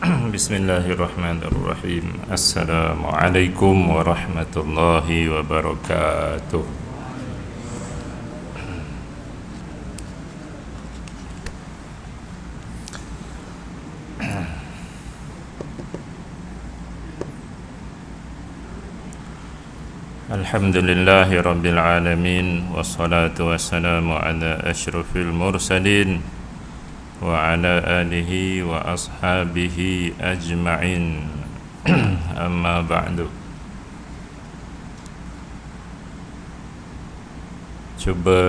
Bismillahirrahmanirrahim. Assalamualaikum warahmatullahi wabarakatuh. Alhamdulillahi rabbil alamin, wassalatu wassalamu ala asyrafil mursalin wa ala alihi wa ashabihi ajma'in. Amma ba'du. Cuba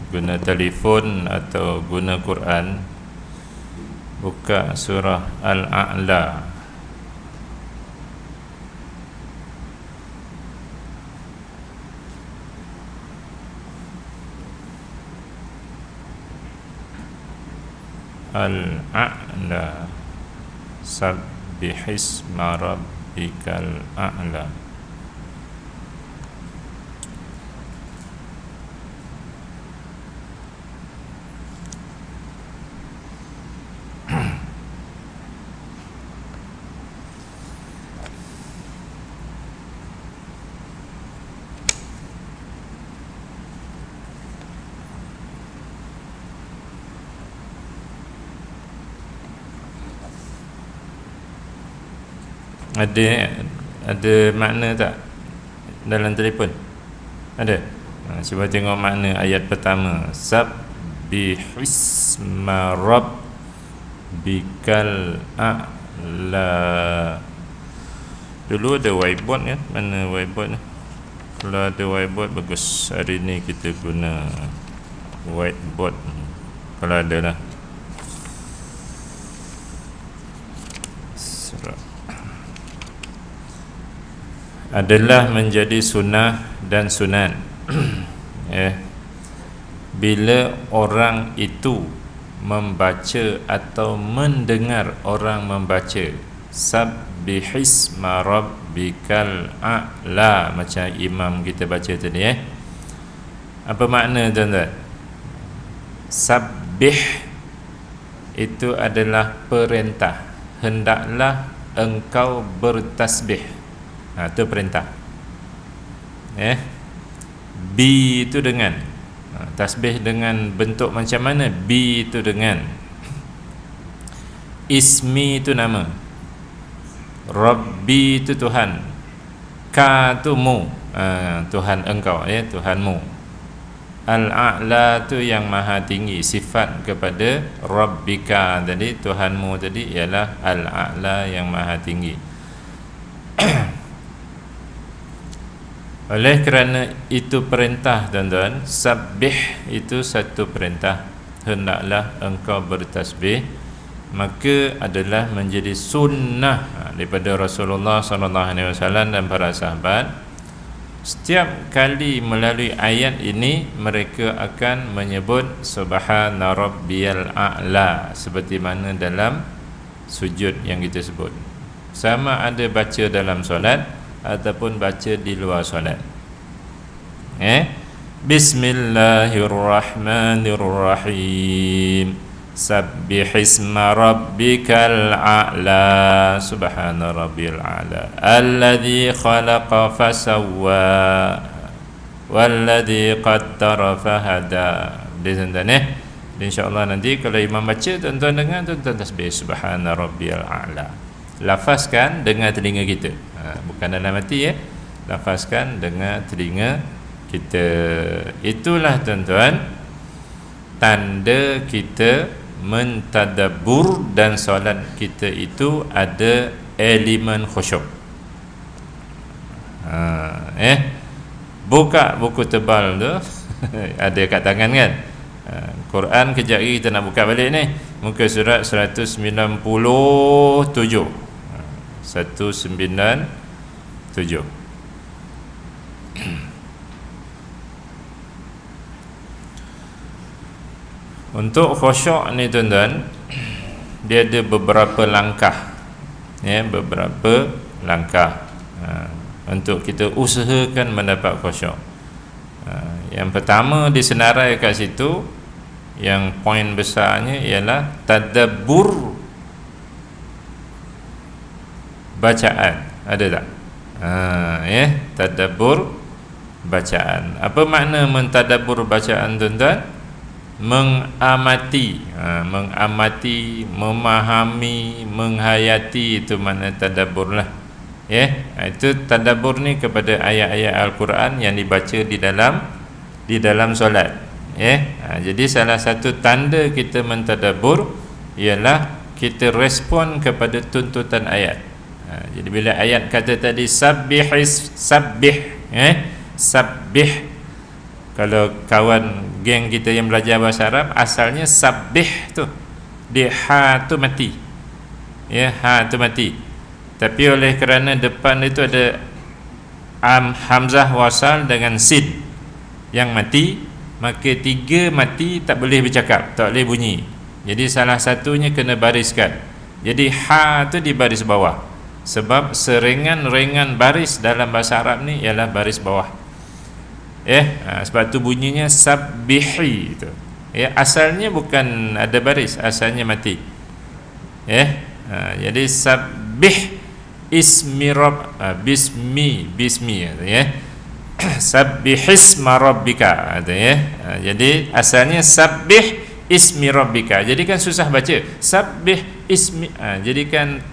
guna telefon atau guna Quran, buka surah Al-A'la. Al-A'la, sabbihisma rabbikal a'la. Ada makna tak dalam telefon? Ada? Cuba tengok makna ayat pertama. Sabbihisma rabbikal a'la. Dulu ada whiteboard kan? Mana whiteboard ni? Kalau ada whiteboard bagus. Hari ni kita guna whiteboard. Kalau ada lah. Adalah menjadi sunnah dan sunan bila orang itu membaca atau mendengar orang membaca sabbihisma rabbikal a'la, macam imam kita baca tadi. Apa makna tuan-tuan? Sabbih itu adalah perintah, hendaklah engkau bertasbih. Itu perintah. Bi itu dengan, tasbih dengan bentuk macam mana? Bi itu dengan, ismi itu nama, Rabbi itu Tuhan, ka itu mu, Tuhan engkau, Tuhanmu. Al-A'la itu yang maha tinggi, sifat kepada Rabbika tadi, Tuhanmu tadi ialah Al-A'la yang maha tinggi. Oleh kerana itu perintah tuan-tuan, sabbih itu satu perintah, hendaklah engkau bertasbih, maka adalah menjadi sunnah daripada Rasulullah SAW dan para sahabat. Setiap kali melalui ayat ini mereka akan menyebut subhana rabbiyal a'la, seperti mana dalam sujud yang kita sebut, sama ada baca dalam solat ataupun baca di luar solat. Bismillahirrahmanirrahim. Sabbihisma rabbikal a'la, subhana rabbil a'la, alladhi khalaqa fasawwa, walladhi qaddara fahada. InsyaAllah nanti kalau imam baca, tuan-tuan dengar, tuan-tuan tasbih subhana rabbil a'la. Lafazkan dengan telinga kita, bukan dalam hati, lafazkan dengan telinga kita. Itulah tuan-tuan tanda kita mentadabbur dan solat kita itu ada elemen khusyuk. Buka buku tebal tu ada kat tangan kan, Quran. Kejap lagi kita nak buka balik ni, muka surat 197. 197. Untuk khusyuk ni tuan-tuan, dia ada beberapa langkah, beberapa langkah untuk kita usahakan mendapat khusyuk. Yang pertama disenarai kat situ, yang poin besarnya ialah tadabbur bacaan. Ada tak? Tadabbur bacaan. Apa makna mentadabbur bacaan, tuan-tuan? Mengamati, mengamati, memahami, menghayati, itu makna tadabbur lah. Itu tadabbur ni kepada ayat-ayat Al-Quran yang dibaca di dalam solat. Jadi salah satu tanda kita mentadabbur ialah kita respon kepada tuntutan ayat. Jadi bila ayat kata tadi sabbih, sabbih, kalau kawan geng kita yang belajar bahasa Arab, asalnya sabbih tu dia ha tu mati. Ha tu mati. Tapi oleh kerana depan itu ada hamzah wasal dengan sin yang mati, maka tiga mati tak boleh bercakap, tak boleh bunyi. Jadi salah satunya kena bariskan. Jadi ha tu di baris bawah. Sebab serengan-rengan baris dalam bahasa Arab ni ialah baris bawah. Sebab tu bunyinya sabbihi itu. Asalnya bukan ada baris, asalnya mati. Jadi sabbih ismi rabb, bismi sabbihisma rabbika, jadi asalnya sabbih ismi rabbika. Jadi kan susah baca sabbih ismi, jadi kan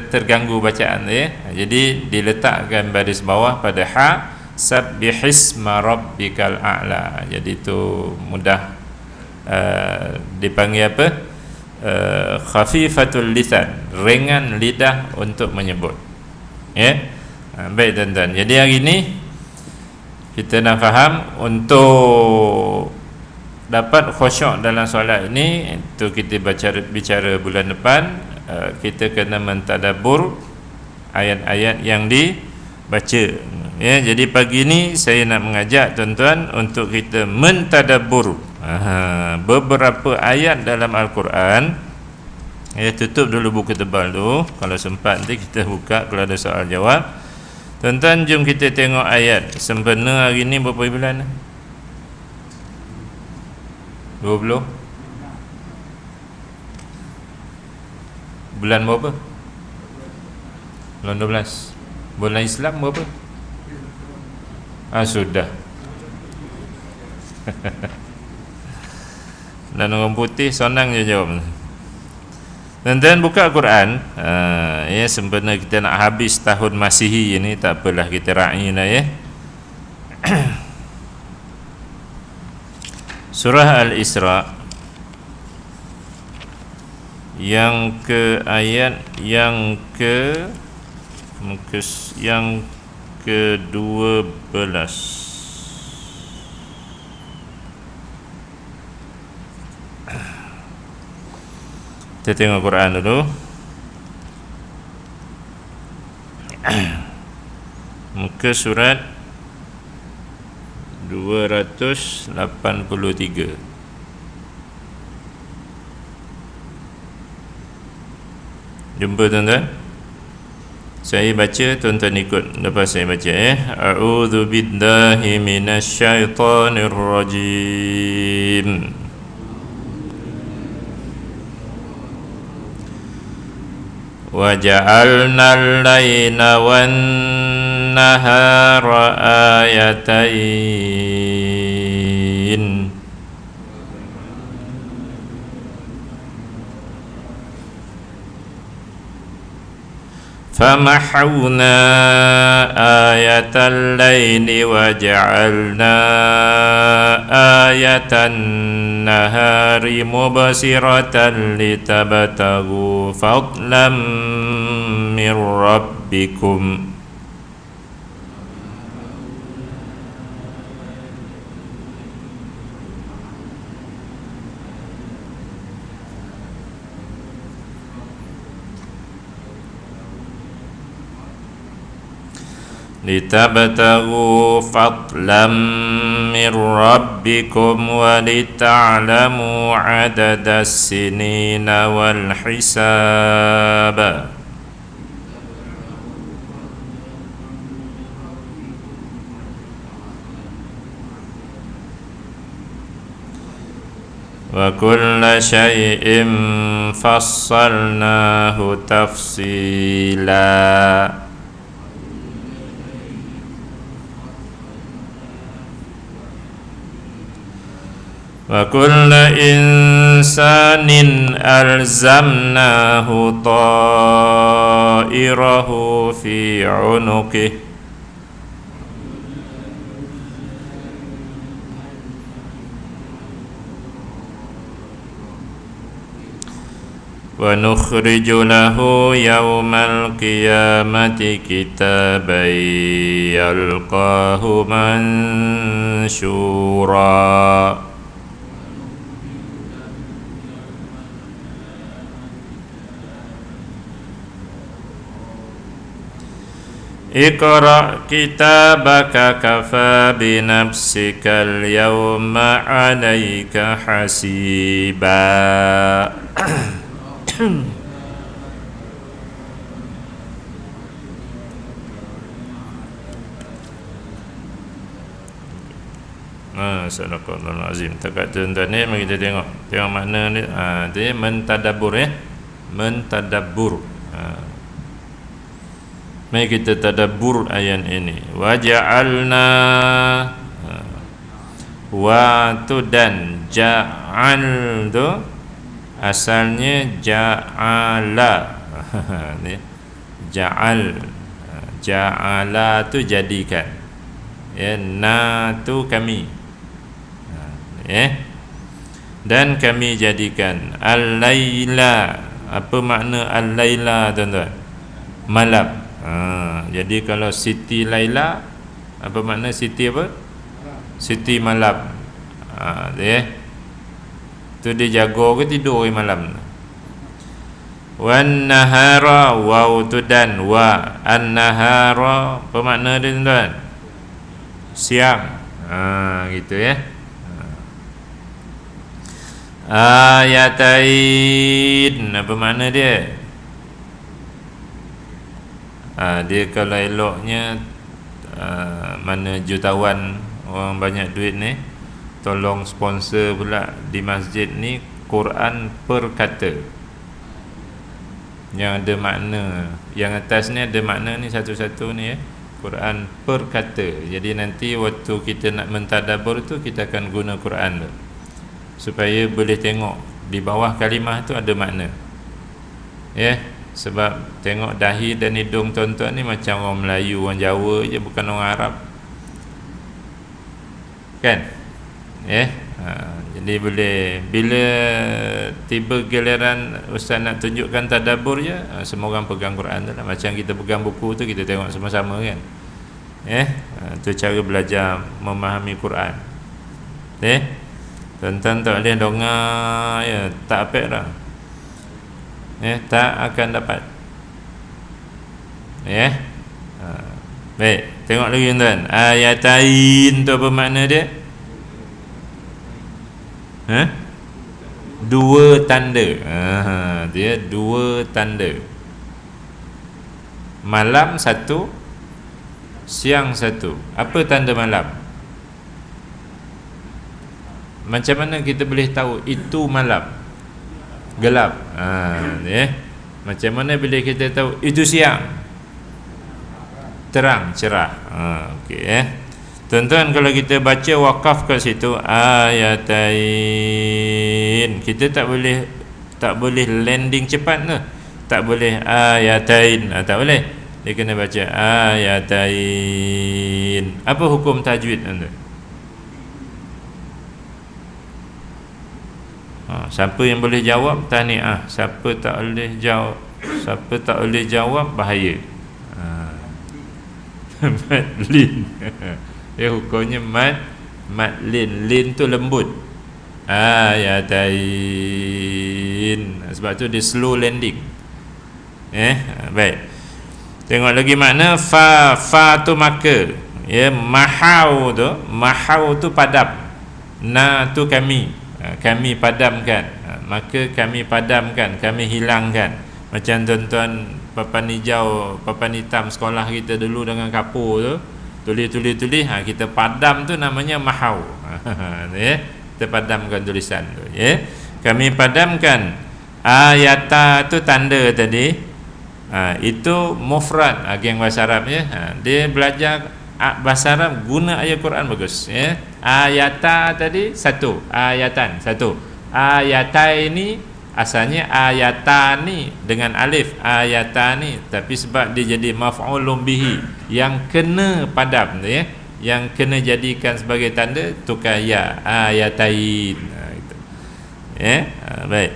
terganggu bacaan. Jadi diletakkan baris bawah pada ha, sabbihisma rabbikal a'la. Jadi itu mudah dipanggil apa? Khafifatul lisan, ringan lidah untuk menyebut. Baik tuan-tuan, jadi hari ini kita nak faham untuk dapat khusyuk dalam solat ini. Itu kita bicara bulan depan, kita kena mentadabbur ayat-ayat yang dibaca. Jadi pagi ni saya nak mengajak tuan-tuan untuk kita mentadabbur beberapa ayat dalam Al-Quran. Tutup dulu buku tebal tu, kalau sempat nanti kita buka kalau ada soal jawab. Tuan-tuan, jom kita tengok ayat sempena hari ni berapa bulan? 20? Bulan berapa? Bulan 12. Bulan Islam berapa? Sudah. Dan orang putih senang je jawab. Tuan-tuan buka Al-Quran. Sempena kita nak habis tahun Masihi ini, tak apalah, kita ra'i lah Surah Al-Isra yang ke ayat yang ke-12. Kita tengok Quran dulu. Muka surat 283. Jumpa tuan-tuan? Saya baca, tuan-tuan ikut lepas saya baca. A'udzu billahi minasyaitonir rajim. Wa ja'alnal laila wan nahara ayatain famahawna ayatal laili wa ja'alna ayatan nahari mubsiratan litabtaghu fadlan min rabbikum litabtaghu fadlan min rabbikum wa lita'lamu adadas sinina wal hisaba. وكل شيء فصلناه تفصيلا وكل إنسان ألزمناه طائره في عنقه ونخرج له يوم القيامة كتابا يلقاه منشورا اقرأ كتابك كفى بنفسك اليوم عليك حسيبا Sadaqallahul azim. Takat tuan-tuan ni mari kita tengok makna ni. Dia mentadabbur mentadabbur. Mari kita tadabbur ayat ini. Wa ja'alna wa tu dan ja'al tu asalnya ja'ala. Ni ja'al. Ja'ala tu jadikan. Ya, na tu kami. Dan kami jadikan al-laila. Apa makna al-laila tuan-tuan? Malam. Jadi kalau Siti Laila, apa makna Siti apa? Siti malam. Tu dia jaga ke tidur di malam. Wan nahara, waw tu dan wa an-nahara, apa makna dia tuan-tuan? Siang. Gitu ya. Ayatain, apa makna dia? Dia kalau eloknya mana jutawan orang banyak duit ni, tolong sponsor pula di masjid ni Quran per kata. Yang ada makna, yang atas ni ada makna ni satu-satu ni ya. Quran per kata. Jadi nanti waktu kita nak mentadabbur tu kita akan guna Quran tu, supaya boleh tengok di bawah kalimah tu ada makna. Ya, sebab tengok dahi dan hidung tuan-tuan ni macam orang Melayu, orang Jawa je, bukan orang Arab. Kan? Ya. Jadi boleh, bila tiba giliran ustaz nak tunjukkan tadabbur je, semua orang pegang Quran tu lah. Macam kita pegang buku tu, kita tengok sama-sama kan. Tu cara belajar memahami Quran. Tuan-tuan tak boleh dongak ya, tak apek dah. Tak akan dapat. Baik, tengok lagi tuan. Ayatain tu apa makna dia? Dua tanda. Dia dua tanda. Malam satu, siang satu. Apa tanda malam? Macam mana kita boleh tahu itu malam? Gelap. Macam mana bila kita tahu itu siang? Terang, cerah. Okey. Tuan-tuan, kalau kita baca wakaf kat situ ayatain, kita tak boleh landing cepat ke? Tak boleh ayatain. Tak boleh. Dia kena baca ayatain. Apa hukum tajwid anda? Siapa yang boleh jawab tahniah, siapa tak boleh jawab bahaya. Madlin. Hukumnya madlin. Lin tu lembut. Ayatain. Sebab tu dia slow landing. Baik. Tengok lagi makna fa tu maka. Mahau tu padam. Na tu kami. Kami padamkan. Maka kami padamkan, kami hilangkan. Macam tuan-tuan papan hijau, papan hitam sekolah kita dulu dengan kapur tu, tulis, kita padam tu namanya mahau. kita padamkan tulisan tu, ya. Kami padamkan ayata tu tanda tadi. Itu mufrad geng bahasa Arab, ya. Dia belajar bahasa Arab guna ayat Quran bagus, ya. Ayata tadi satu, ayatan satu. Ayataini asalnya ayatani dengan alif, ayatani, tapi sebab dia jadi maf'ulun bihi yang kena padam tu, ya, yang kena jadikan sebagai tanda tukar ya, ayatain, gitu. Ya, baik.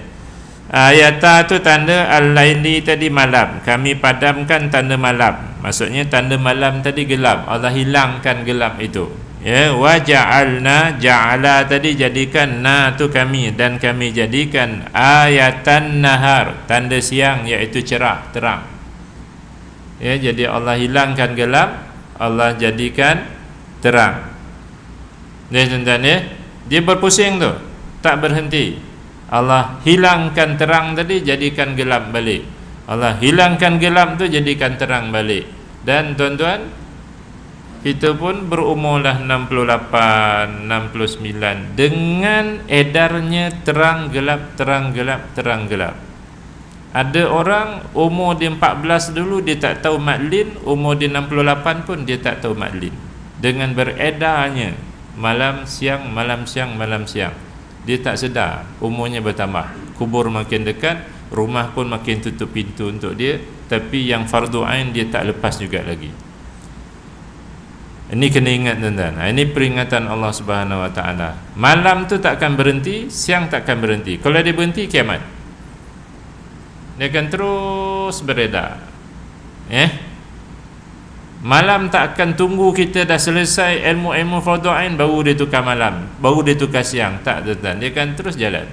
Ayata tu tanda al-laili tadi malam, kami padamkan tanda malam. Maksudnya tanda malam tadi gelap, Allah hilangkan gelap itu. Ya, wa ja'alna, ja'ala tadi jadikan, na tu kami, dan kami jadikan ayatan nahar, tanda siang, iaitu cerah, terang. Ya, jadi Allah hilangkan gelap, Allah jadikan terang. Ni tuan-tuan, ya, dia berpusing tu, tak berhenti. Allah hilangkan terang tadi, jadikan gelap balik. Allah hilangkan gelap tu, jadikan terang balik. Dan tuan-tuan, kita pun berumurlah 68, 69 dengan edarnya terang gelap, terang gelap, terang gelap. Ada orang umur dia 14 dulu dia tak tahu maklin, umur dia 68 pun dia tak tahu maklin. Dengan beredarnya malam siang, malam siang, malam siang, dia tak sedar umurnya bertambah, kubur makin dekat, rumah pun makin tutup pintu untuk dia, tapi yang fardu ain dia tak lepas juga lagi. Ini kena ingat tuan-tuan. Ini peringatan Allah Subhanahu Wa Taala. Malam tu takkan berhenti, siang takkan berhenti. Kalau dia berhenti, kiamat. Dia akan terus beredar. Malam tak akan tunggu kita dah selesai ilmu-ilmu fardu ain baru dia tukar malam, baru dia tukar siang. Tak, tuan-tuan, dia akan terus jalan.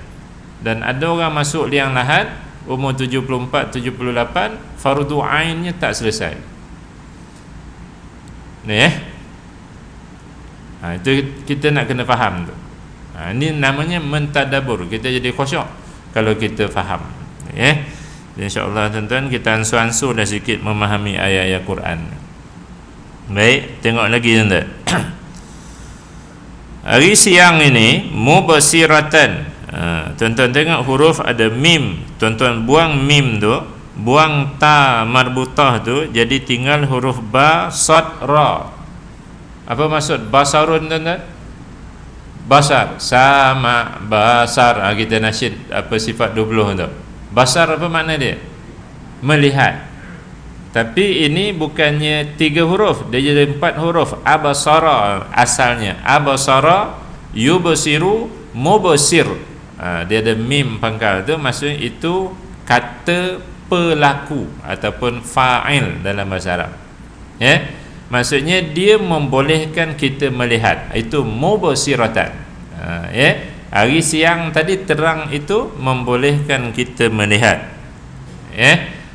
Dan ada orang masuk liang lahat umur 74, 78, fardu ainnya tak selesai. Ni itu kita nak kena faham tu. Ini namanya mentadabur. Kita jadi khusyuk kalau kita faham. InsyaAllah tuan-tuan, kita ansur-ansur dah sikit memahami ayat-ayat Quran. Baik, tengok lagi tuan-tuan. Hari siang ini mubasiratan. Tuan-tuan tengok huruf ada mim. Tuan-tuan buang mim tu, buang ta marbutah tu, jadi tinggal huruf ba, sad, ra. Apa maksud basarun tuan-tuan? Basar, sama basar. Kita nasyid apa sifat 20 tu. Basar apa makna dia? Melihat. Tapi ini bukannya 3 huruf, dia jadi 4 huruf. Abasara asalnya. Abasara, yubsiru, mubsir. Dia ada mim pangkal tu, maksudnya itu kata pelaku ataupun fa'il dalam bahasa Arab. Maksudnya dia membolehkan kita melihat. Itu mubsiratan. Hari siang tadi terang itu membolehkan kita melihat.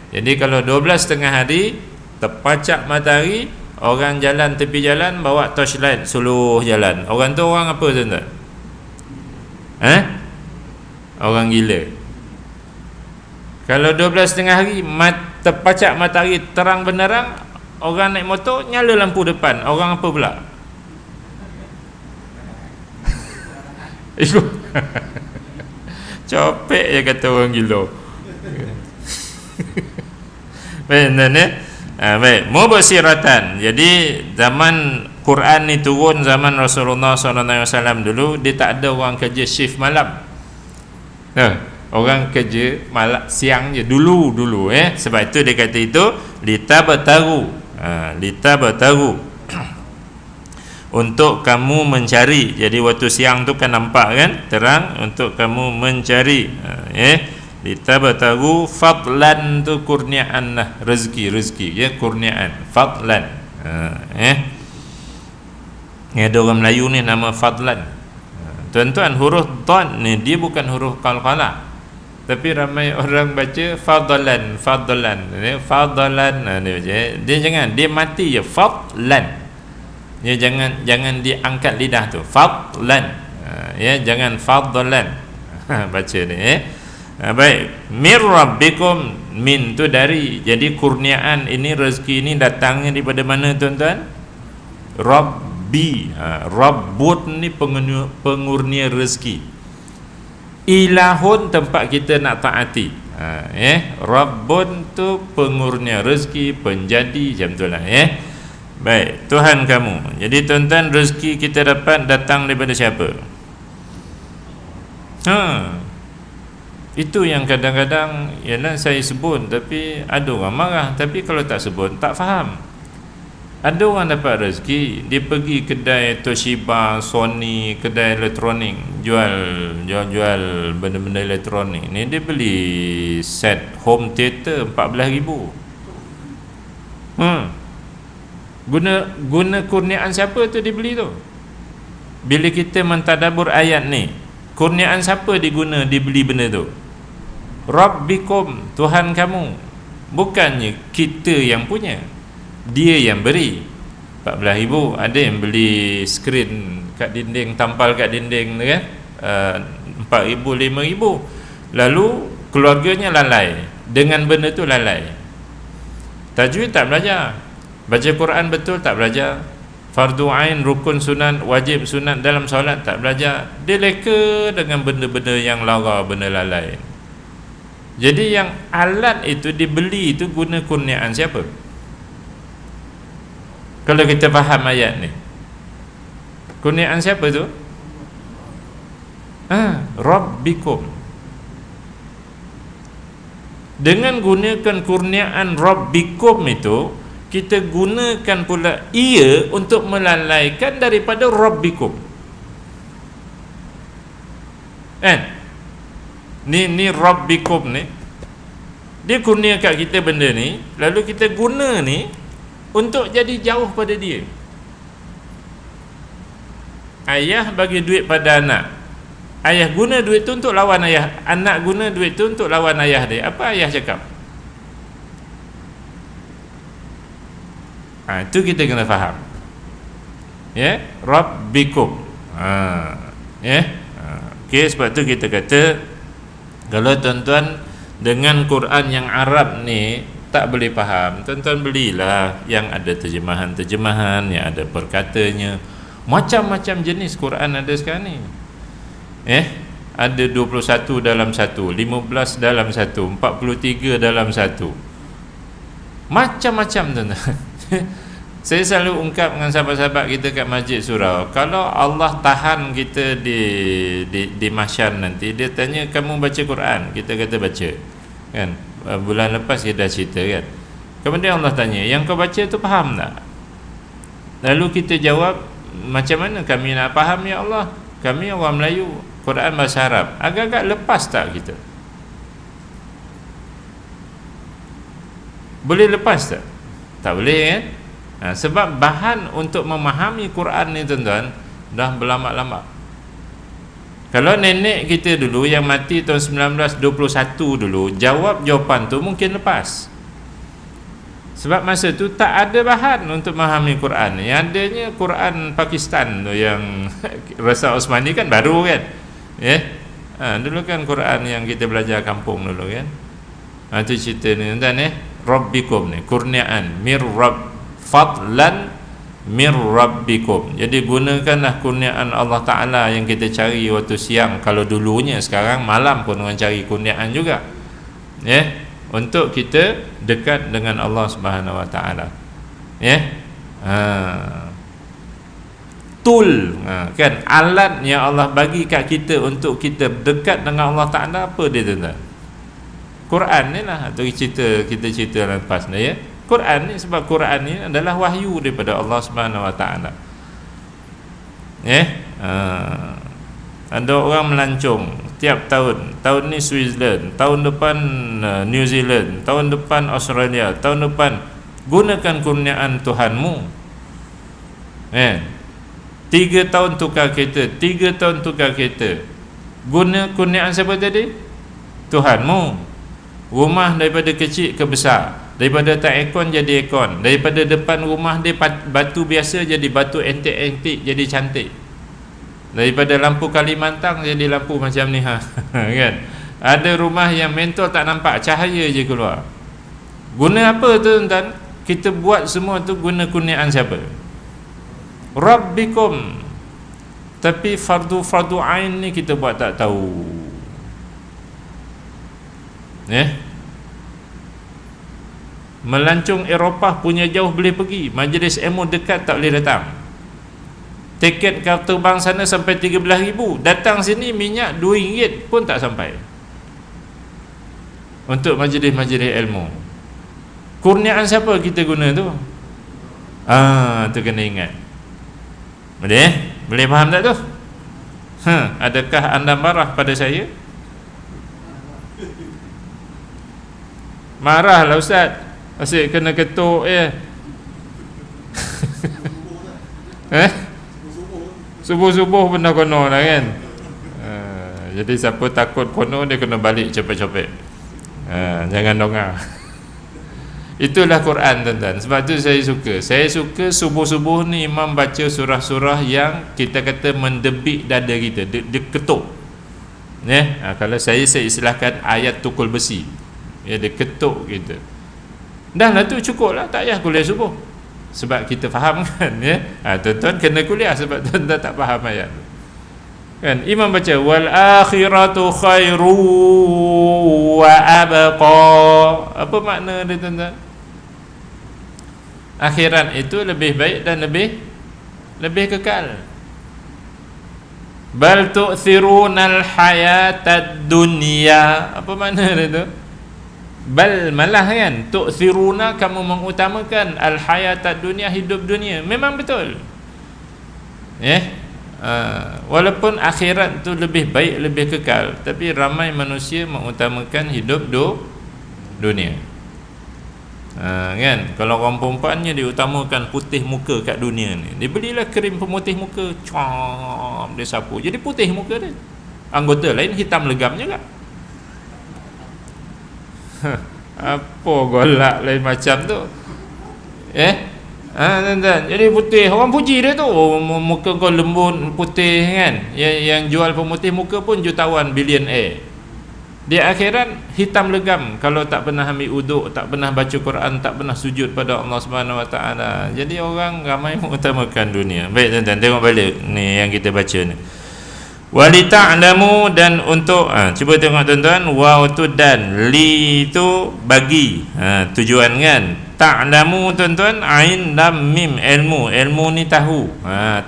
Jadi kalau 12 tengah hari terpacak matahari, orang jalan tepi jalan bawa torchlight seluruh jalan. Orang tu orang apa tuan-tuan? Orang gila. Kalau 12 tengah hari terpacak matahari terang benderang, orang naik motor nyala lampu depan, orang apa pula? Copek je kata orang gila. Baik, baik, mubasiratan. Jadi zaman Quran ni turun zaman Rasulullah SAW dulu, dia tak ada orang kerja shift malam. Orang kerja malam siang je dulu. Sebab itu dia kata itu litabataru. Litabataru. Untuk kamu mencari. Jadi waktu siang tu kan nampak kan terang, untuk kamu mencari. Litabataru fadlan tu kurniaan lah, rezeki ya, kurniaan fadlan. Ada orang Melayu ni nama fadlan. Tuan-tuan, huruf dad ni dia bukan huruf qalqalah, tapi ramai orang baca fadlan. Dia jangan, dia mati je, fadlan. Ya, jangan diangkat lidah tu, fadlan. Jangan fadlan. Baca ni. Baik, mir rabbikum, min tu dari. Jadi kurniaan ini, rezeki ini datangnya daripada mana tuan-tuan? Rabb. Rabbi. Rabbun ni pengurnia rezeki. Ilahun tempat kita nak taati. Rabbun tu pengurnia rezeki, penjadi, macam tu lah. Baik, Tuhan kamu. Jadi tuan-tuan, rezeki kita dapat datang daripada siapa? Itu yang kadang-kadang ialah saya sebut, tapi ada orang marah. Tapi kalau tak sebut, tak faham. Ada orang dapat rezeki, dia pergi kedai Toshiba, Sony, kedai elektronik, jual benda-benda elektronik ni. Dia beli set home theater 14,000. Guna kurniaan siapa tu dia beli tu? Bila kita mentadabbur ayat ni, kurniaan siapa diguna dibeli benda tu? Rabbikum, Tuhan kamu. Bukannya kita yang punya, dia yang beri. 14,000. Ada yang beli skrin kat dinding, tampal kat dinding tu kan, 4,000, 5,000. Lalu keluarganya lalai dengan benda tu, lalai. Tajwid tak belajar, baca Quran betul tak belajar, fardu ain, rukun, sunat, wajib, sunat dalam solat tak belajar. Dia leka dengan benda-benda yang lara, benda lalai. Jadi yang alat itu dibeli itu guna kurniaan siapa? Kalau kita faham ayat ni, kurniaan siapa tu? Rabbikum. Dengan gunakan kurniaan Rabbikum itu, kita gunakan pula ia untuk melalaikan daripada Rabbikum. Ni Rabbikum ni, dia kurnia kat kita benda ni, lalu kita guna ni untuk jadi jauh pada dia. Ayah bagi duit pada anak, ayah guna duit tu untuk lawan ayah, anak guna duit tu untuk lawan ayah dia. Apa ayah cakap? Itu kita kena faham. Rabbikum. Okey, sebab tu kita kata, kalau tuan-tuan dengan Quran yang Arab ni tak boleh faham, tuan-tuan belilah yang ada terjemahan-terjemahan, yang ada perkatanya. Macam-macam jenis Quran ada sekarang ni. Ada 21 dalam satu, 15 dalam satu, 43 dalam satu. Macam-macam tuan-tuan. Saya selalu ungkap dengan sahabat-sahabat kita kat Masjid Surau, kalau Allah tahan kita di mahsyar nanti, dia tanya, kamu baca Quran? Kita kata baca, kan? Bulan lepas kita dah cerita, kan? Kemudian Allah tanya, yang kau baca tu faham tak? Lalu kita jawab, macam mana kami nak faham ya Allah? Kami orang Melayu, Quran bahasa Arab. Agak-agak lepas tak kita? Boleh lepas tak? Tak boleh, kan? Sebab bahan untuk memahami Quran ni tuan-tuan dah berlama-lama. Kalau nenek kita dulu yang mati tahun 1921 dulu jawab jawapan tu, mungkin lepas. Sebab masa tu tak ada bahan untuk memahami Quran. Yang adanya Quran Pakistan tu, yang Rasul Osmani kan baru, kan? Dulu kan Quran yang kita belajar kampung dulu, kan? Itu cerita ni tuan-tuan. Rabbikum ni kurniaan fadlan mir rabbikum. Jadi gunakanlah kurniaan Allah Ta'ala yang kita cari waktu siang, kalau dulunya, sekarang malam pun orang cari kurniaan juga, untuk kita dekat dengan Allah Subhanahu Wa Ta'ala. Tool, kan, alat yang Allah bagi kat kita untuk kita dekat dengan Allah Ta'ala, apa dia tuan-tuan? Quran ni lah. Tu kita cerita lepas ni, Quran ni, sebab Quran ni adalah wahyu daripada Allah Subhanahu Wa Ta'ala. Ada orang melancong tiap tahun ni Switzerland, tahun depan New Zealand, tahun depan Australia, tahun depan. Gunakan kurniaan Tuhanmu. 3 tahun tukar kereta, 3 tahun tukar kereta. Guna kurniaan siapa tadi? Tuhanmu. Rumah daripada kecil ke besar, daripada tak aircon jadi aircon, daripada depan rumah dia batu biasa jadi batu antik-antik jadi cantik, daripada lampu Kalimantan jadi lampu macam ni, kan? Ada rumah yang mentol tak nampak, cahaya je keluar. Guna apa tu tuan-tuan? Kita buat semua tu guna kurniaan siapa? Rabbikum. Tapi fardu ain ni kita buat tak tahu. Melancong Eropah punya jauh boleh pergi, majlis ilmu dekat tak boleh datang. Tiket kau terbang sana sampai 13,000, datang sini minyak RM2 pun tak sampai. Untuk majlis-majlis ilmu. Kurniaan siapa kita guna tu? Tu kena ingat. Boleh faham tak tu? Adakah anda marah pada saya? Marahlah ustaz, asyik kena ketuk Subuh-subuh pun dah kono lah kan. Jadi siapa takut kono, dia kena balik cepet-cepet. Jangan dongah. Itulah Quran, tuan-tuan. Sebab tu saya suka subuh-subuh ni imam baca surah-surah yang kita kata mendebik dada kita, dia ketuk. Kalau saya istilahkan ayat tukul besi. Dia ketuk kita. Dah lah tu, cukup lah, tak payah kuliah subuh. Sebab kita faham kan, tuan-tuan kena kuliah sebab tuan-tuan tak faham ayat kan. Imam baca wal akhiratu khairu wa abqa. Apa makna dia, tuan-tuan? Akhirat itu lebih baik dan lebih kekal. Bal tu'thirunal hayatad dunya. Apa makna dia tu? Bal, malah kan, tu'thiruna, kamu mengutamakan al hayatad dunya, hidup dunia. Memang betul. Walaupun akhirat tu lebih baik, lebih kekal, tapi ramai manusia mengutamakan hidup dunia. Kan, kalau orang perempuannya diutamakan putih muka kat dunia ni, dia belilah krim pemutih muka, dia sapu, jadi putih muka dia. Anggota lain hitam legam juga. Apa golak lain macam tu? Jadi putih, orang puji dia tu, muka kau lembut putih kan. Yang jual pemutih muka pun jutawan, bilionaire. Di akhirat hitam legam kalau tak pernah ambil uduk, tak pernah baca Quran, tak pernah sujud pada Allah Subhanahu Wa Taala. Jadi orang ramai mengutamakan dunia. Baik tuan-tuan, tengok balik ni yang kita baca ni. Walita'lamu, dan untuk cuba tengok tuan-tuan, waw tu dan, li tu bagi, tujuan kan. Ta'lamu tuan-tuan, ain lam mim, ilmu ni tahu,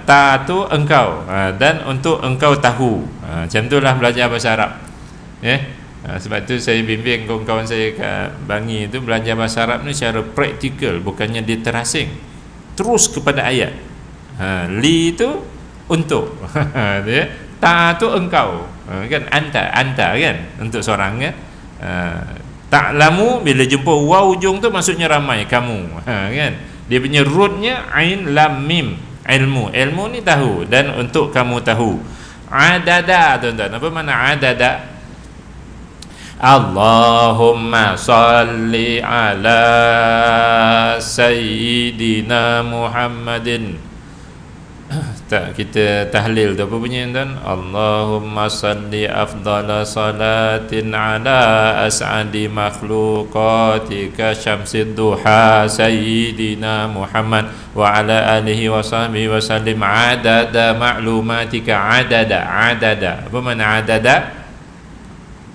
ta tu engkau, dan untuk engkau tahu. Macam itulah belajar bahasa Arab. Sebab tu saya bimbing kawan-kawan saya kat Bangi tu, belajar bahasa Arab ni secara praktikal, bukannya dia terasing, terus kepada ayat. Li tu untuk, ta tu engkau, kan, anta kan, untuk seorang kan. Ta'lamu, bila jumpa waw ujung tu maksudnya ramai, kamu, kan. Dia punya rootnya ain lam mim, ilmu ni tahu, dan untuk kamu tahu. Adada tuan-tuan, apa makna adada? Allahumma salli ala Sayyidina Muhammadin. Tak, kita tahlil tu apa bunyi tuan? Allahumma salli afdala salatin ala as'adi makhluqatika syamsid duha Sayyidina Muhammad wa ala alihi wa sahbihi wa sallim adada ma'lumatika. Adada apa makna adada?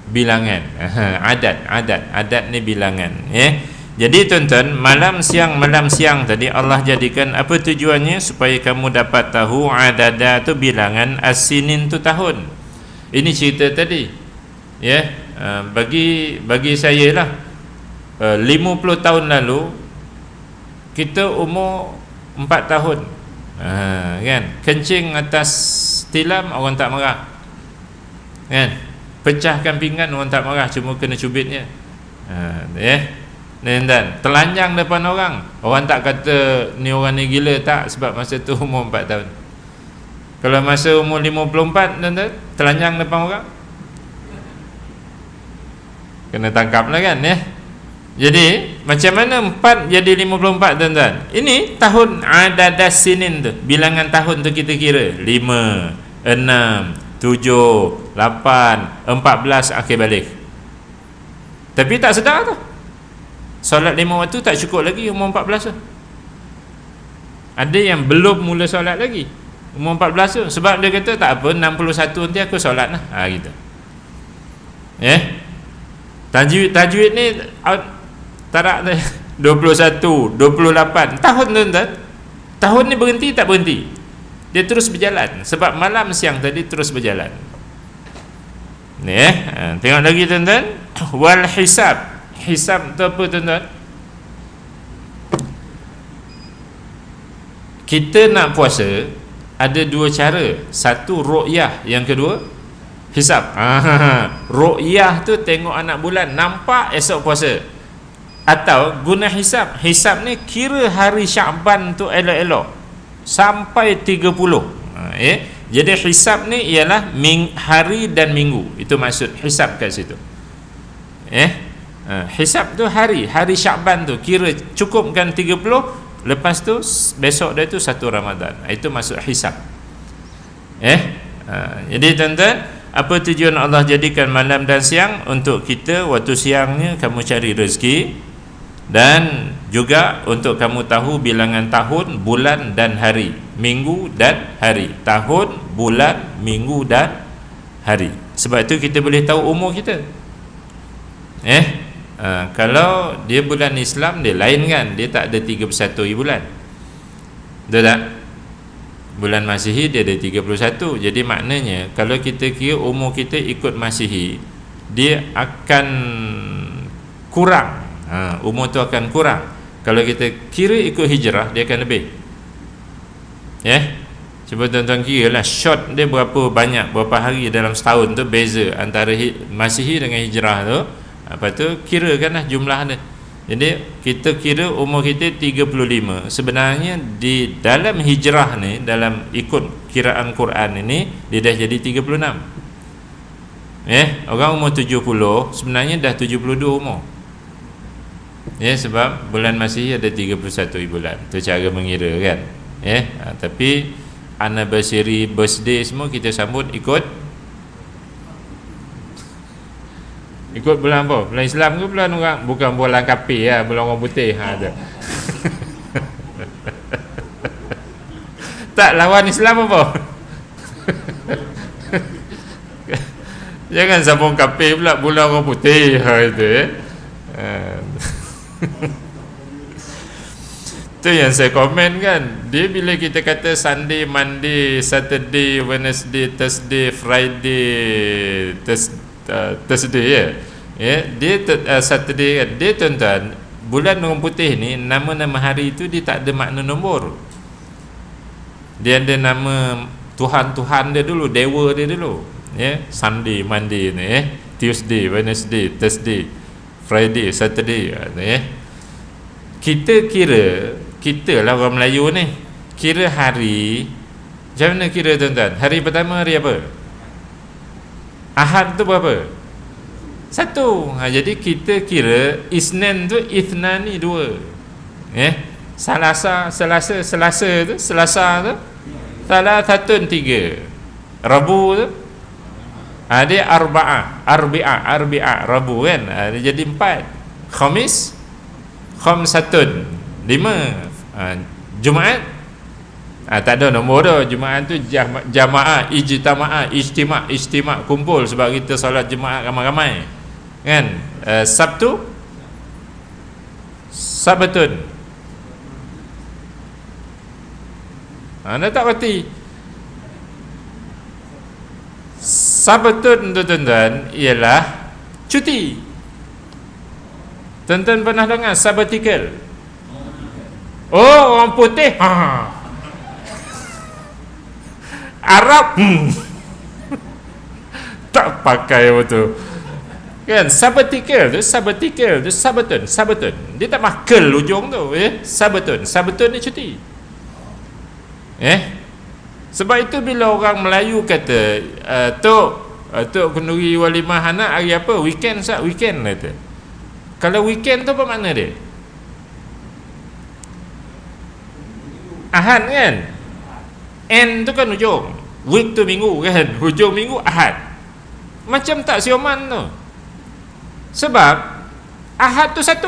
Bilangan. Adat ni bilangan. Jadi tuan-tuan, malam siang tadi Allah jadikan apa tujuannya? Supaya kamu dapat tahu adada tu bilangan, as-sinin tu tahun. Ini cerita tadi. Bagi saya lah, 50 tahun lalu kita umur 4 tahun. Kan? Kencing atas tilam orang tak marah. Kan? Pecahkan pinggan orang tak marah, cuma kena cubitnya. Dan telanjang depan orang tak kata ni orang ni gila, tak, sebab masa tu umur 4 tahun. Kalau masa umur 54 dan telanjang depan orang, kena tangkap lah kan. Jadi macam mana 4 jadi 54 tuan-tuan? Ini tahun adadas sinin tu, bilangan tahun tu kita kira 5, 6, 7, 8, 14 akhir balik. Tapi tak sedar tu, solat 5 waktu tak cukup lagi umur 14 tu. Ada yang belum mula solat lagi, umur 14 tu. Sebab dia kata tak apa, 61 nanti aku solat lah. Gitu. Tajwid ni tarak 21, 28 tahun tuan-tuan. Tahun ni berhenti tak berhenti, dia terus berjalan. Sebab malam siang tadi terus berjalan. Ni tengok lagi tuan-tuan. Wal hisab. Hisab tu apa tuan-tuan? Kita nak puasa ada dua cara. Satu ru'yah, yang kedua hisab. Ru'yah tu tengok anak bulan, nampak esok puasa. Atau guna hisab. Hisab ni kira hari Syaban tu elok-elok sampai 30. Jadi hisab ni ialah hari dan minggu. Itu maksud hisab kat situ. Hisab tu hari Syaban tu kira cukupkan 30. Lepas tu besok dia tu 1 Ramadan. Itu maksud hisab. Jadi tuan-tuan, apa tujuan Allah jadikan malam dan siang? Untuk kita, waktu siangnya kamu cari rezeki, dan juga untuk kamu tahu bilangan tahun, bulan dan hari, minggu dan hari. Tahun, bulan, minggu dan hari. Sebab itu kita boleh tahu umur kita. Kalau dia bulan Islam, dia lain kan, dia tak ada 31 bulan. Betul tak? Bulan Masihi dia ada 31. Jadi maknanya kalau kita kira umur kita ikut Masihi, dia akan kurang. Umur tu akan kurang. Kalau kita kira ikut hijrah, dia akan lebih. Cuba tuan-tuan kira lah, short dia berapa banyak, berapa hari dalam setahun tu beza antara Masihi dengan hijrah tu. Lepas tu kirakanlah jumlah dia. Jadi kita kira umur kita 35. Sebenarnya di dalam hijrah ni, dalam ikut kiraan Quran ini, dia dah jadi 36. Orang umur 70 sebenarnya dah 72 umur. Sebab bulan Masihi ada 31 bulan. Itu cara mengira kan. Tapi anniversary, birthday semua kita sambut ikut bulan apa? Bulan Islam ke bulan orang? Bukan bulan kafir lah, bulan orang putih. Tak lawan Islam apa? Jangan sambung kafir pula bulan orang putih. Itu tu yang saya komen kan. Dia bila kita kata Sunday, Monday, Saturday, Wednesday, Thursday, Friday, Thursday dia Saturday kan. Dia tuan-tuan, bulan orang putih ni, nama-nama hari tu dia tak ada makna nombor. Dia ada nama Tuhan-Tuhan dia dulu, dewa dia dulu. Sunday, Monday ni, Tuesday, Wednesday, Thursday, Friday, Saturday. Kita lah orang Melayu ni, kira hari. Macam mana kira tuan-tuan? Hari pertama hari apa? Ahad tu berapa? 1. Jadi kita kira Isnin tu Ithnani 2. Selasa tu Thalathatun 3. Rabu tu dia Arbi'ah Rabu kan. Dia jadi 4. Khamis Khamsatun 5. Jumaat tak ada nombor dah. Jumaat tu jamaah, ijtima' kumpul sebab kita solat Jumaat ramai-ramai kan. Sabtu Sabatun. Anda tak reti. Sabatun tu tuan-tuan ialah cuti. Tuan-tuan pernah dengar sabbatical? Oh, orang putih Arab tak pakai betul kan. Sabbatical tu Sabatun. Dia tak makel ujung tu. Sabatun ni cuti. Sebab itu bila orang Melayu kata Tok kenduri walimah anak hari apa? Weekend kata. Kalau weekend tu apa makna dia? Ahad kan. N tu kan hujung, week tu minggu kan, hujung minggu Ahad. Macam tak sioman tu. Sebab Ahad tu 1.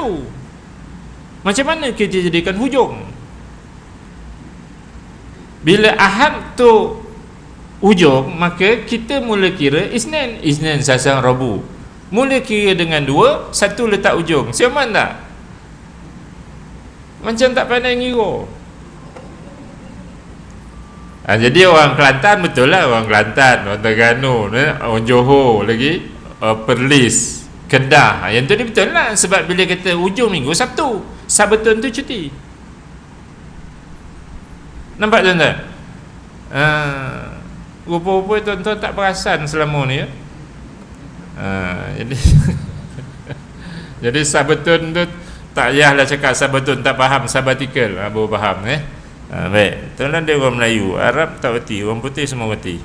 Macam mana kita jadikan hujung? Bila Ahad tu ujung, maka kita mula kira Isnin. Isnin, Selasa, Rabu. Mula kira dengan 2, satu letak ujung. Siapa tak? Macam tak pandai ngira. Jadi orang Kelantan betul lah, orang Kelantan, orang Terengganu, orang Johor lagi, Perlis, Kedah. Yang tu dia betul lah, sebab bila kata ujung minggu Sabtu, Sabetun tu cuti. Nampak tuan-tuan? Rupa-rupa tuan-tuan tak perasan selama ni ya. Jadi jadi Sabetun tu tak payahlah cakap Sabetun, tak faham, sabbatical baru faham baik. Tuan-tuan, dia orang Melayu, Arab tak reti, orang putih semua reti.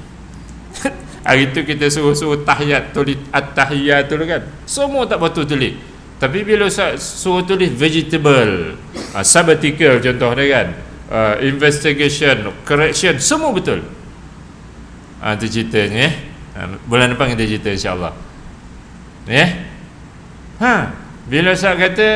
Hari tu kita suruh tahiyat, tulis at-tahiyat tu kan, semua tak betul tulis. Tapi bila suruh tulis vegetable, sabbatical contoh dia kan, investigation, correction, semua betul. Itu ceritanya bulan depan kita cerita insya-Allah. Bila saya kata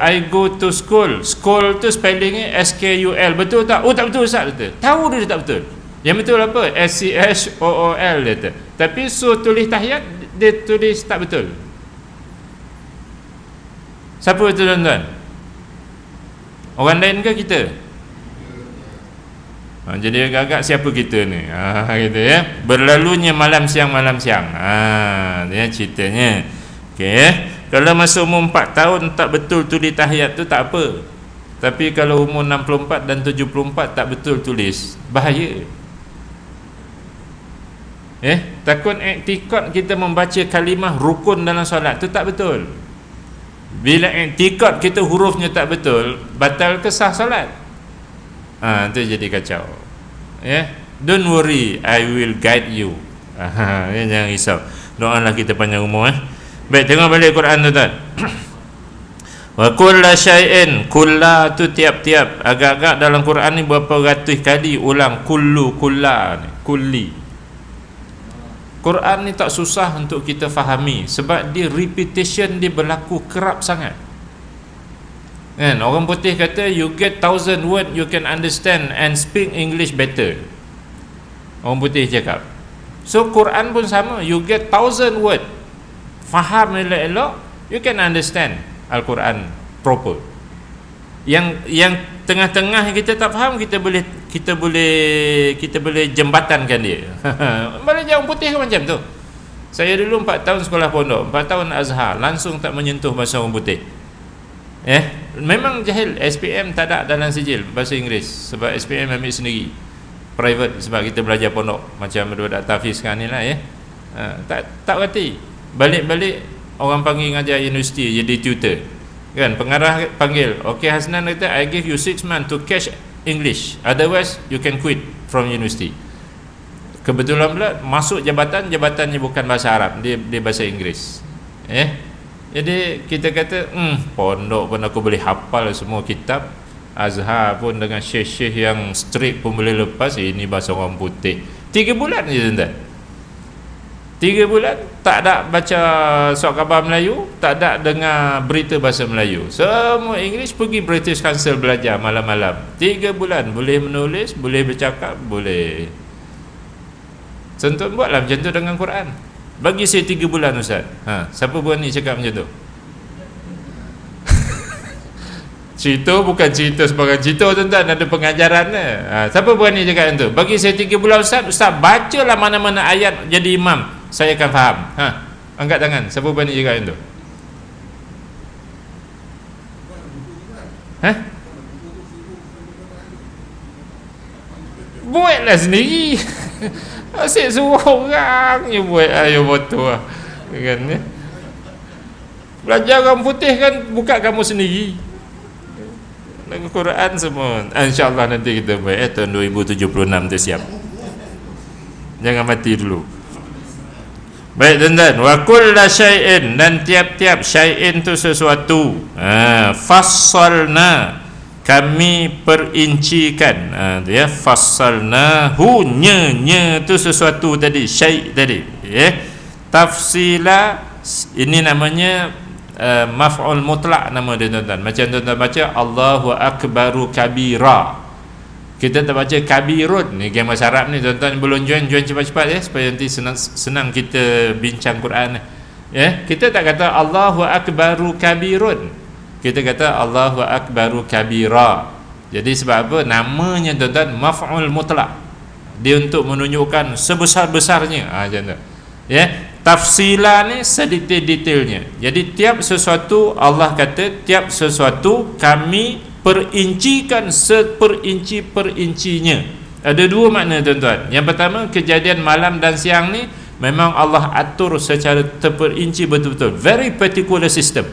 I go to school, school tu spellingnya S-K-U-L, betul tak? Oh tak betul Ustaz, kata. Tahu dia tak betul. Yang betul apa? S-C-H-O-O-L kata. Tapi tulis tahiyat, dia tulis tak betul. Siapa betul tuan-tuan? Orang lain ke kita? Jadi agak-agak siapa kita ni? Gitu ya. Berlalunya malam siang. Dia ceritanya. Okey. Kalau masa umur 4 tahun tak betul tulis tahiyat tu tak apa. Tapi kalau umur 64 dan 74 tak betul tulis, bahaya. Takut i'tikad kita membaca kalimah rukun dalam solat tu tak betul. Bila i'tikad kita hurufnya tak betul, batal ke sah solat? Tu jadi kacau. Don't worry, I will guide you. Jangan risau. Doalah kita panjang umur. Baik, tengok balik Quran tu tuan. Wa kulla syai'in, kulla tu tiap-tiap. Agak-agak dalam Quran ni berapa ratus kali ulang kullu, kulla ni, kulli. Quran ni tak susah untuk kita fahami sebab dia repetition dia berlaku kerap sangat. Kan, orang putih kata you get 1,000 word you can understand and speak English better. Orang putih cakap. So Quran pun sama, you get 1,000 word, faham elok-elok, you can understand Al-Quran proper. Yang tengah-tengah kita tak faham, kita boleh jembatankan dia. Malah orang putih kan macam tu. Saya dulu 4 tahun sekolah pondok, 4 tahun Azhar, langsung tak menyentuh bahasa orang putih. Memang jahil. SPM tak ada dalam sijil bahasa Inggeris sebab SPM ambil sendiri, private, sebab kita belajar pondok macam budak Tafiz sekarang ni lah tak reti. Balik-balik orang panggil ngajar universiti jadi tutor kan, pengarah panggil, okey Hasnan kata I give you 6 months to catch English, otherwise you can quit from university. Kebetulan pula masuk jabatannya bukan bahasa Arab, dia bahasa Inggeris. Jadi kita kata pondok pun aku boleh hafal semua kitab, Azhar pun dengan syekh-syekh yang strict pun boleh lepas, ini bahasa orang putih. 3 bulan je tuan-tuan. 3 bulan tak ada baca surat khabar Melayu, tak ada dengar berita bahasa Melayu, semua English. Pergi British Council belajar malam-malam 3 bulan, boleh menulis, boleh bercakap, boleh. Contoh buatlah macam tu dengan Quran. Bagi saya 3 bulan Ustaz. Siapa berani cakap macam tu? Cerita bukan cerita sebagai cerita tuan-tuan, ada pengajarannya. Siapa berani cakap macam tu? Bagi saya 3 bulan Ustaz, bacalah mana-mana ayat jadi imam, saya akan faham. Angkat tangan. Siapa berani cakap macam tu? Buatlah sendiri. Asyik suruh orang je buat. Ayo betul lah kan, belajar orang putih kan, buka kamu sendiri dengan Quran semua. InsyaAllah nanti kita buat tahun 2076 tu siap. Jangan mati dulu. Baik tuan-tuan, wa kulla syai'in, dan tiap-tiap syai'in tu sesuatu, fassalna, kami perincikan. Dia fassalnahu, nya tu sesuatu tadi, syai' tadi. Tafsila, ini namanya maf'ul mutlak nama dia tuan-tuan. Macam tuan-tuan baca Allahu akbaru kabira. Kita tak baca kabirun ni, game bahasa Arab ni tuan-tuan, belum join cepat-cepat ya, supaya nanti senang kita bincang Quran ya. Kita tak kata Allahu akbaru kabirun, kita kata Allahu akbaru kabira. Jadi sebab apa? Namanya tuan-tuan maf'ul mutlak, dia untuk menunjukkan sebesar-besarnya macam tu ya. Tafsilah ni sedetail-detailnya. Jadi tiap sesuatu, Allah kata tiap sesuatu kami perincikan seperinci-perincinya. Ada dua makna tuan-tuan. Yang pertama, kejadian malam dan siang ni memang Allah atur secara terperinci betul-betul, very particular system.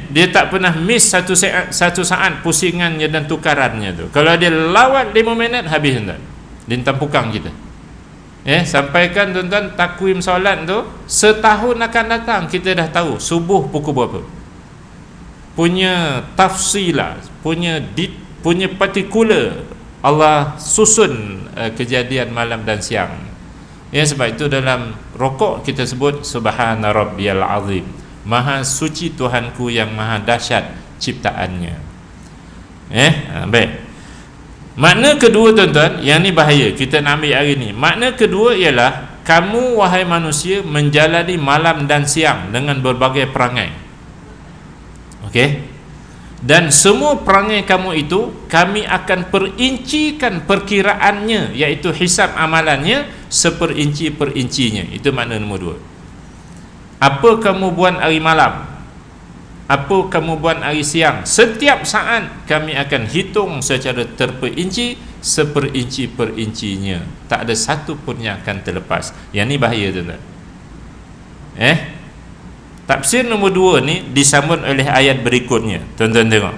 Dia tak pernah miss satu saat pusingannya dan tukarannya tu. Kalau dia lawat 5 minit habis tuan-tuan, dia tampukang kita. Sampaikan tuan-tuan takwim solat tu setahun akan datang, kita dah tahu subuh pukul berapa. Punya tafsilah, punya partikular Allah susun kejadian malam dan siang. Sebab itu dalam rokok kita sebut subhana rabbiyal azim, maha suci Tuhanku yang maha dahsyat ciptaannya. Baik. Makna kedua tuan-tuan, yang ni bahaya kita nak ambil hari ni. Makna kedua ialah kamu wahai manusia menjalani malam dan siang dengan berbagai perangai. Okey. Dan semua perangai kamu itu kami akan perincikan perkiraannya, iaitu hisab amalannya seperinci-perincinya. Itu makna nombor 2. Apa kamu buat hari malam, apa kamu buat hari siang, setiap saat kami akan hitung secara terperinci seperinci-perincinya. Tak ada satu pun yang akan terlepas. Yang ni bahaya tuan-tuan. Tafsir nombor 2 ni disambut oleh ayat berikutnya. Tuan-tuan tengok.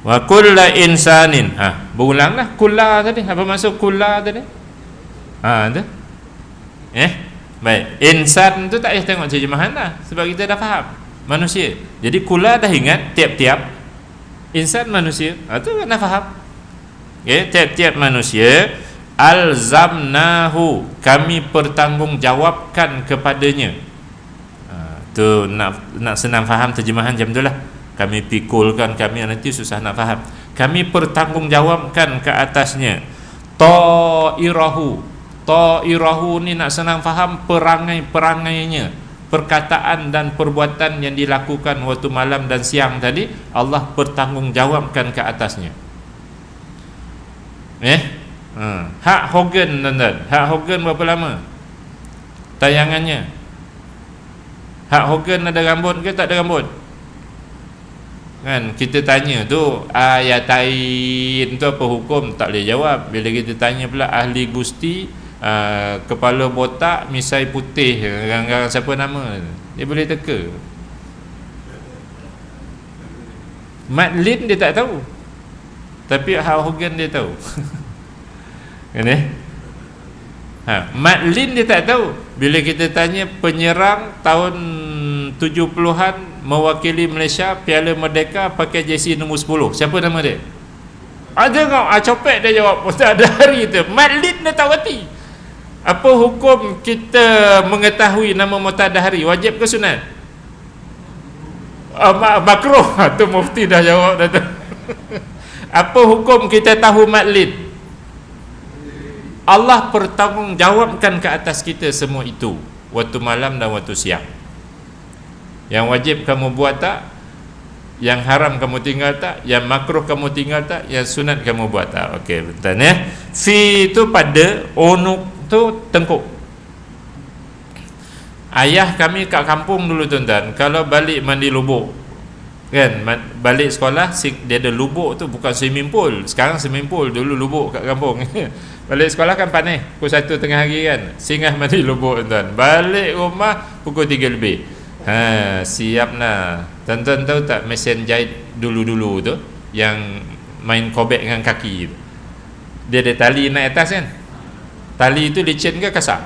Wa kullu insanin. Berulanglah kulla tadi. Apa maksud kulla tadi? Tu. Baik. Insan tu tak payah tengok terjemahan dah, sebab kita dah faham. Manusia. Jadi kulla dah ingat tiap-tiap insan manusia. Tu kan dah faham. Tiap-tiap manusia alzamnahu, kami pertanggungjawabkan kepadanya. Tu nak senang faham terjemahan jam tu lah. Kami pikulkan, kami nanti susah nak faham. Kami pertanggungjawabkan ke atasnya. Ta'irahu ni nak senang faham, perangai-perangainya, perkataan dan perbuatan yang dilakukan waktu malam dan siang tadi, Allah pertanggungjawabkan ke atasnya. Hak Hogan tuan-tuan. Hak Hogan berapa lama tayangannya? Hak Hogan ada rambut ke tak ada rambut? Kan kita tanya tu ayatain tu apa hukum, tak boleh jawab. Bila kita tanya pula ahli gusti, kepala botak, misai putih, orang-orang siapa nama, dia boleh teka. Matlin dia tak tahu, tapi Hak Hogan dia tahu. Kan Matlin dia tak tahu. Bila kita tanya penyerang tahun 70-an mewakili Malaysia Piala Merdeka pakai jersey nombor 10, siapa nama dia? Ada kau copet dia jawab tak ada hari tu. Matlin dia tahu hati. Apa hukum kita mengetahui nama Mutadahari, wajib ke sunat? Makruh. Tu mufti dah jawab dah tu. Apa hukum kita tahu Matlin? Allah pertanggungjawabkan ke atas kita semua itu, waktu malam dan waktu siang. Yang wajib kamu buat tak, yang haram kamu tinggal tak, yang makruh kamu tinggal tak, yang sunat kamu buat tak. Okey, betul ya. Fi itu pada, unuk tu tengkuk. Ayah kami kat kampung dulu tuan-tuan, kalau balik mandi lubuk kan, balik sekolah dia ada lubuk tu, bukan swimming pool. Sekarang swimming pool, dulu lubuk kat kampung. Balik sekolah kan panas, pukul 1 tengah hari kan, singgah mandi lubuk tuan. Balik rumah pukul 3 lebih. Siap lah. Tuan-tuan tahu tak mesin jahit dulu-dulu tu, yang main kobek dengan kaki tu, dia ada tali naik atas kan. Tali tu licin ke kasar?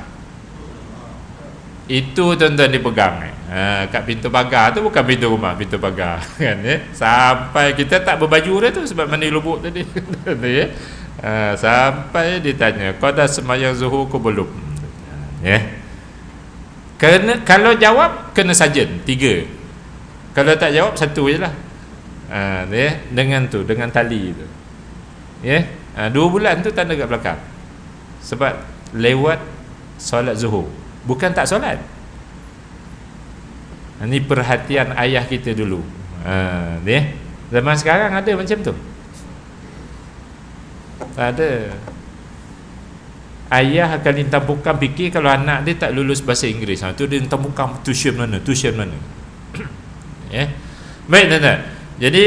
Itu tuan-tuan dipegang kat pintu pagar tu, bukan pintu rumah, pintu pagar kan sampai kita tak berbaju dah tu sebab mandi lubuk tadi. Sampai ditanya, kau dah sembahyang zuhur ke belum? Kena, kalau jawab kena sajen 3. Kalau tak jawab 1 je lah. Dengan tu, dengan tali tu. Ya, 2 bulan tu tanda kat belakang. Sebab lewat solat zuhur, bukan tak solat. Ini perhatian ayah kita dulu. Dia zaman sekarang ada macam tu? Tak ada. Ayah akan ditampukan fikir kalau anak dia tak lulus bahasa Inggeris. Tu dia ditampukan tuition mana. Ya. Baik tuan-tuan. Jadi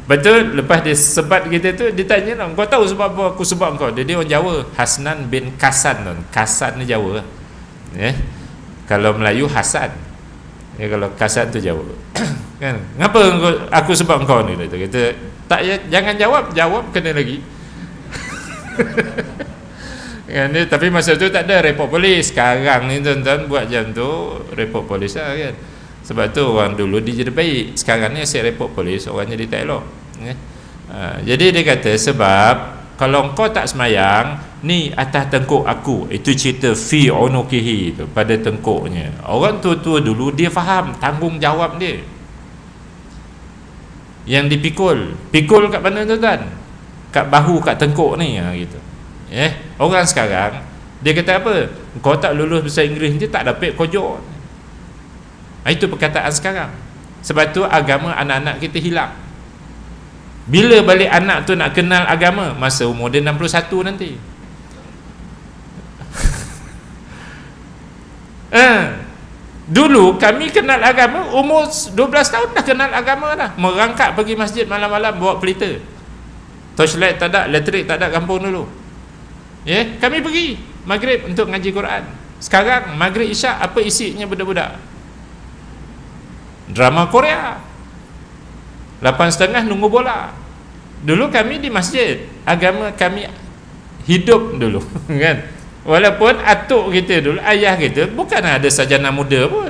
betul, lepas dia sebat kita tu, dia tanya, kau tahu sebab apa aku sebab kau? Dia orang Jawa, Hasnan bin Kasan tuan. Kasan ni Jawa. Ya. Kalau Melayu Hasan. Ya, kalau Kasan tu Jawa. Kan? Ngapa aku sebab kau ni? Dia kata, tak, ya, jangan jawab kena lagi. Kan, tapi masa tu tak ada report polis. Sekarang ni tuan-tuan buat jam tu report polis lah kan. Sebab tu orang dulu dia jadi baik, sekarang ni asyik report polis, orang jadi tak elok. Jadi dia kata sebab kalau kau tak semayang ni atas tengkuk aku. Itu cerita fi unukihi tu, pada tengkuknya. Orang tua-tua dulu dia faham tanggungjawab dia. Yang pikul kat mana tuan-tuan? Kat bahu, kat tengkuk ni gitu. Orang sekarang dia kata apa? Kau tak lulus bahasa Inggeris ni tak dapat kojok. Itu perkataan sekarang. Sebab tu agama anak-anak kita hilang. Bila balik anak tu nak kenal agama? Masa umur dia 61 nanti. Dulu kami kenal agama umur 12 tahun dah kenal agama dah. Merangkak pergi masjid malam-malam bawa pelita. Torchlight tak ada, elektrik tak ada kampung dulu. Kami pergi maghrib untuk ngaji Quran. Sekarang maghrib isyak apa isinya budak-budak? Drama Korea. 8.30 nunggu bola. Dulu kami di masjid, agama kami hidup dulu kan. Walaupun atuk kita dulu, ayah kita bukan ada sarjana muda pun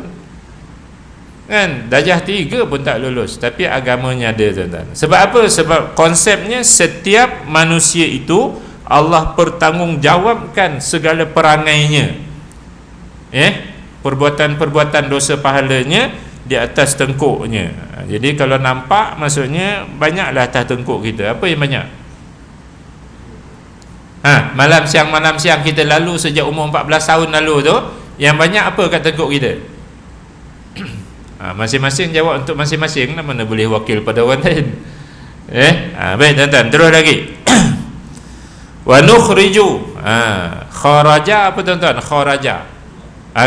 kan, darjah 3 pun tak lulus, tapi agamanya ada tuan-tuan. Sebab apa? Sebab konsepnya setiap manusia itu Allah bertanggungjawabkan segala perangainya, perbuatan-perbuatan dosa pahalanya di atas tengkuknya. Jadi kalau nampak, maksudnya banyaklah atas tengkuk kita. Apa yang banyak? Malam siang kita lalu sejak umur 14 tahun lalu tu, yang banyak apa kat tengkuk kita? Masing-masing jawab untuk masing-masing, mana boleh wakil pada orang lain. Baik tuan-tuan, terus lagi. Wa nukhriju. Kharaja apa tuan-tuan? Kharaja,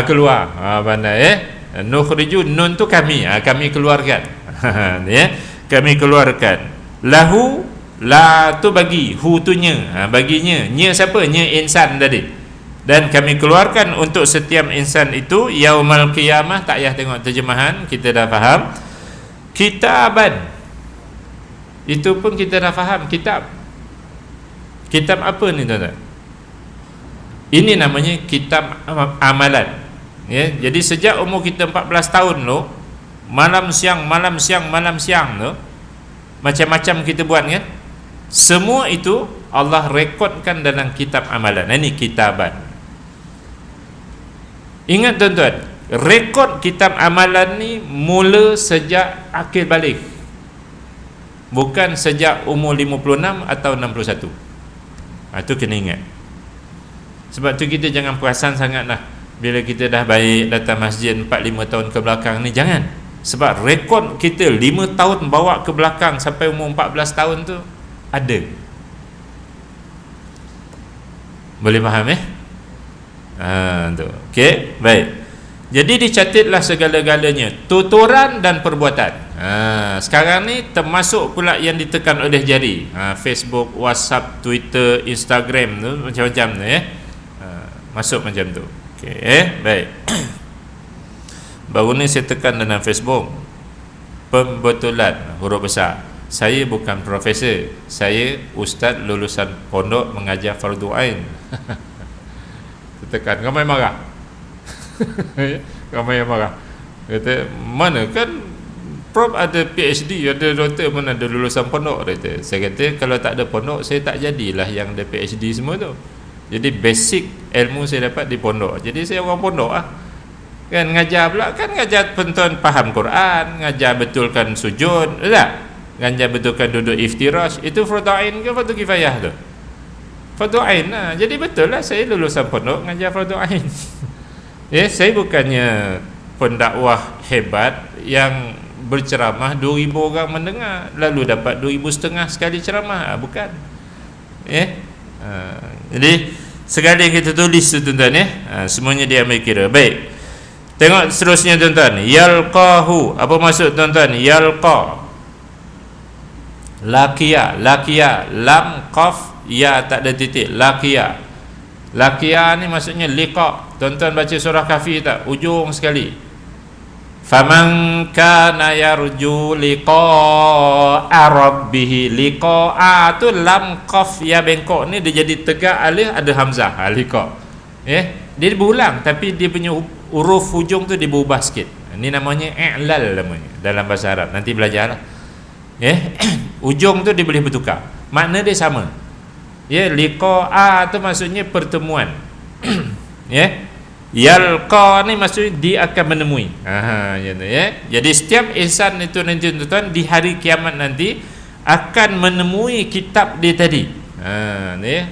keluar. Pandai nukhriju, nun tu kami, kami keluarkan. Kami keluarkan. Lahu, la tu bagi, hu tu nya, baginya. Nya siapa? Nya insan tadi. Dan kami keluarkan untuk setiap insan itu yaumal qiyamah. Tak payah tengok terjemahan, kita dah faham. Kitaban, itu pun kita dah faham. Kitab apa ni tuan-tuan? Ini namanya kitab amalan. Jadi sejak umur kita 14 tahun tu, malam siang tu, macam-macam kita buat kan. Semua itu Allah rekodkan dalam kitab amalan. Ini kitaban. Ingat tuan-tuan, rekod kitab amalan ni mula sejak akil balik, bukan sejak umur 56 atau 61. Itu kena ingat. Sebab tu kita jangan perasan sangatlah bila kita dah baik datang masjid 4-5 tahun ke belakang ni. Jangan. Sebab rekod kita 5 tahun bawa ke belakang sampai umur 14 tahun tu ada. Boleh faham tu. Okey, baik. Jadi dicatatlah segala-galanya, tuturan dan perbuatan. Sekarang ni termasuk pula yang ditekan oleh jari. Facebook, WhatsApp, Twitter, Instagram tu macam-macam tu masuk macam tu. Okey, baik. Baru ni saya tekan dalam Facebook, pembetulan huruf besar. Saya bukan profesor, saya ustaz lulusan pondok mengajar fardu ain. Tekan, ramai marah. Ramai yang marah. Kata, mana kan Prof ada PhD, ada doktor, mana ada lulusan pondok. Kata. Saya kata, kalau tak ada pondok, saya tak jadilah yang ada PhD semua tu. Jadi basic ilmu saya dapat di pondok. Jadi saya orang pondok lah. Kan ngajar pula, kan ngajar pentuan faham Quran, ngajar betulkan sujud, tak? Ganjar betulkan duduk iftirash, itu fardu ain ke fardu kifayah tu? Fardu ain lah. Jadi betul lah saya lulusan pondok ngajar fardu ain. Saya bukannya pendakwah hebat yang berceramah 2,000 orang mendengar lalu dapat 2,500 sekali ceramah, bukan. Jadi sekali kita tulis tu tuan-tuan, semuanya diambil kira. Baik, tengok seterusnya tuan-tuan. Yalqahu, apa maksud tuan-tuan? Yalqa, laqiya, lam qaf ya tak ada titik, laqiya. Laqiya ni maksudnya liqa. Tuan-tuan baca surah Kahfi tak? Ujung sekali. Faman kana yarju liqa'a rabbih, liqa'a tu lam qaf ya bengkok ni dia jadi tegak alif ada hamzah, liqa. Dia berulang tapi dia punya huruf hujung tu dia berubah sikit. Ini namanya i'lal namanya dalam bahasa Arab. Nanti belajarlah. Ujung tu dia boleh bertukar, makna dia sama. Liqa'a tu maksudnya pertemuan. Yalqa ni maksudnya dia akan menemui. Jadi setiap insan itu nanti tuan-tuan di hari kiamat nanti akan menemui kitab dia tadi.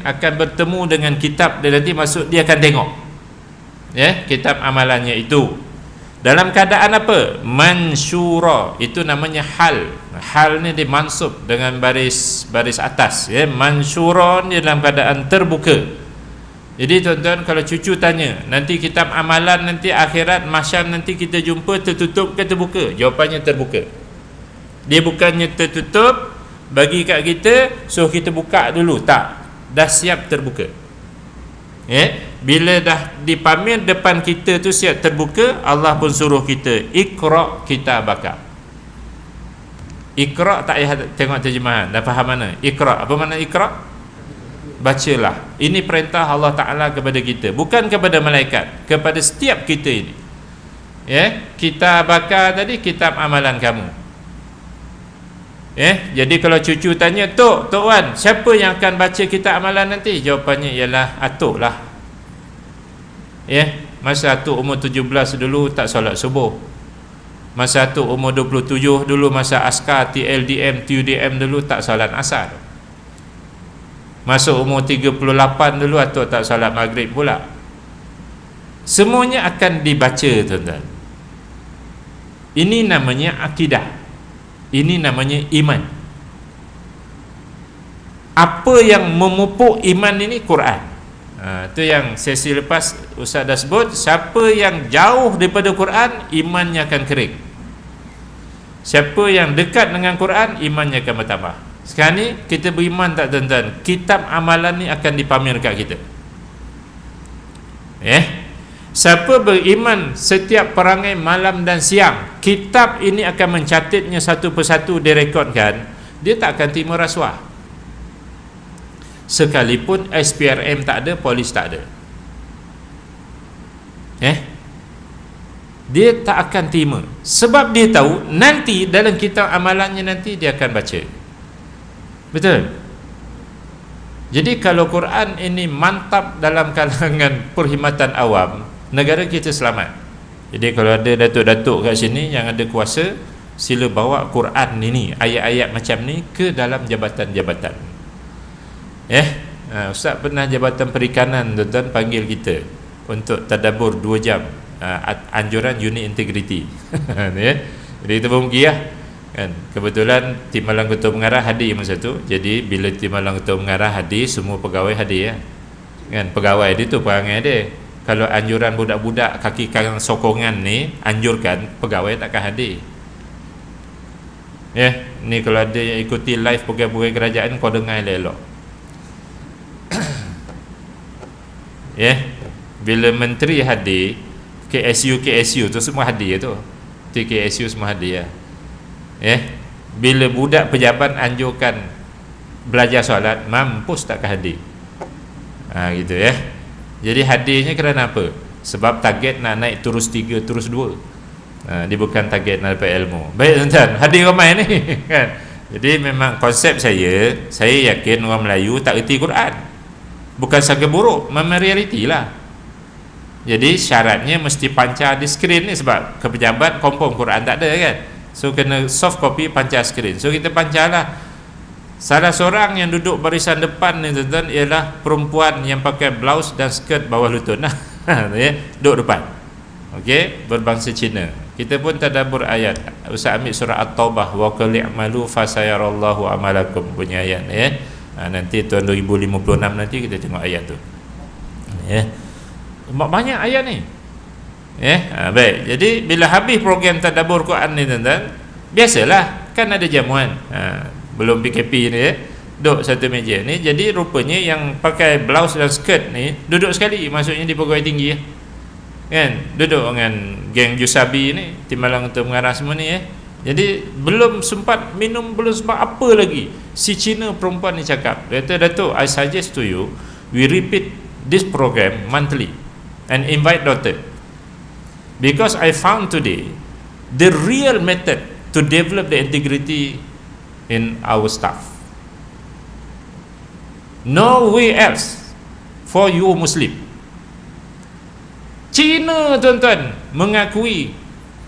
Akan bertemu dengan kitab dia nanti, maksud dia akan tengok kitab amalannya itu. Dalam keadaan apa? Mansyura, itu namanya hal. Hal ni dimansub dengan baris atas. Mansyura ni dalam keadaan terbuka. Jadi tuan-tuan, kalau cucu tanya nanti kitab amalan nanti akhirat mahsyar nanti kita jumpa tertutup ke terbuka? Jawapannya terbuka. Dia bukannya tertutup bagi kat kita suruh kita buka dulu, tak, dah siap terbuka. Bila dah dipamer depan kita tu siap terbuka, Allah pun suruh kita Iqra kitabaka. Iqra tak payah tengok terjemahan, dah faham mana Iqra. Apa makna Iqra? Bacalah. Ini perintah Allah Ta'ala kepada kita, bukan kepada malaikat, kepada setiap kita ini. Kitabaka tadi kitab amalan kamu. Jadi kalau cucu tanya, Tok Wan, siapa yang akan baca kitab amalan nanti? Jawapannya ialah Atuk lah. Masa Atuk umur 17 dulu tak solat subuh. Masa Atuk umur 27 dulu, masa askar TLDM, TUDM dulu tak solat asar. Masa umur 38 dulu Atuk tak solat maghrib pula. Semuanya akan dibaca tuan-tuan. Ini namanya akidah. Ini namanya iman. Apa yang memupuk iman ini? Quran. Itu yang sesi lepas Ustaz dah sebut, siapa yang jauh daripada Quran, imannya akan kering. Siapa yang dekat dengan Quran, imannya akan bertambah. Sekarang ni kita beriman tak tuan-tuan? Kitab amalan ni akan dipamer kat kita. Siapa beriman setiap perangai malam dan siang, kitab ini akan mencatatnya satu persatu, direkodkan. Dia tak akan terima rasuah. Sekalipun SPRM tak ada, polis tak ada, dia tak akan terima. Sebab dia tahu nanti dalam kitab amalannya nanti dia akan baca. Betul? Jadi kalau Quran ini mantap dalam kalangan perkhidmatan awam, negara kita selamat. Jadi kalau ada datuk-datuk kat sini yang ada kuasa, sila bawa Quran ini, ayat-ayat macam ni ke dalam jabatan-jabatan. Ustaz pernah Jabatan Perikanan tuan-tuan panggil kita untuk tadabbur 2 jam, anjuran unit integriti. Jadi kita pun pergi lah kan. Kebetulan Timbalan Ketua Pengarah hadir masa tu. Jadi bila Timbalan Ketua Pengarah hadir, semua pegawai hadir kan. Pegawai dia tu perangai dia. Kalau anjuran budak-budak kaki kanan sokongan ni anjurkan, pegawai takkan hadir. Ni kalau ada yang ikuti live program-program kerajaan, kau dengar elok. Bila menteri hadir, KSU tu semua hadir tu. KSU semua hadir bila budak pejabat anjurkan belajar solat, mampus takkan hadir. Gitu Jadi hadirnya kerana apa? Sebab target nak naik terus 3, terus 2. Dia bukan target nak dapat ilmu. Baik tuan-tuan, hadir ramai ni kan. Jadi memang konsep saya yakin orang Melayu tak erti Quran. Bukan sahaja buruk, memang realiti lah. Jadi syaratnya mesti pancar di skrin ni, sebab kepejabat confirm Quran tak ada kan. So kena soft copy, pancar skrin. So kita pancarlah. Salah seorang yang duduk barisan depan ni tuan-tuan ialah perempuan yang pakai blouse dan skirt bawah lutut nah. Ya, duduk depan. Okey, berbangsa Cina. Kita pun tadabbur ayat. Ustaz ambil surah At-Taubah, wa qul i'malu fasayarallahu amalakum, punya ayat ya. Nanti tahun 2056 nanti kita tengok ayat tu. Ya. Banyak ayat ni. Baik. Jadi bila habis program tadabbur Quran ni tuan-tuan, biasalah kan ada jamuan. Belum PKP ni duduk satu meja ni. Jadi rupanya yang pakai blouse dan skirt ni duduk sekali, maksudnya di pegawai tinggi kan, duduk dengan geng Jusabi ni, timbalan untuk mengarah semua ni Jadi belum sempat minum, belum sempat apa lagi, si Cina perempuan ni cakap, dia kata, Datuk, I suggest to you we repeat this program monthly and invite daughter, because I found today the real method to develop the integrity in our staff. No way else for you Muslim. Cina tuan-tuan mengakui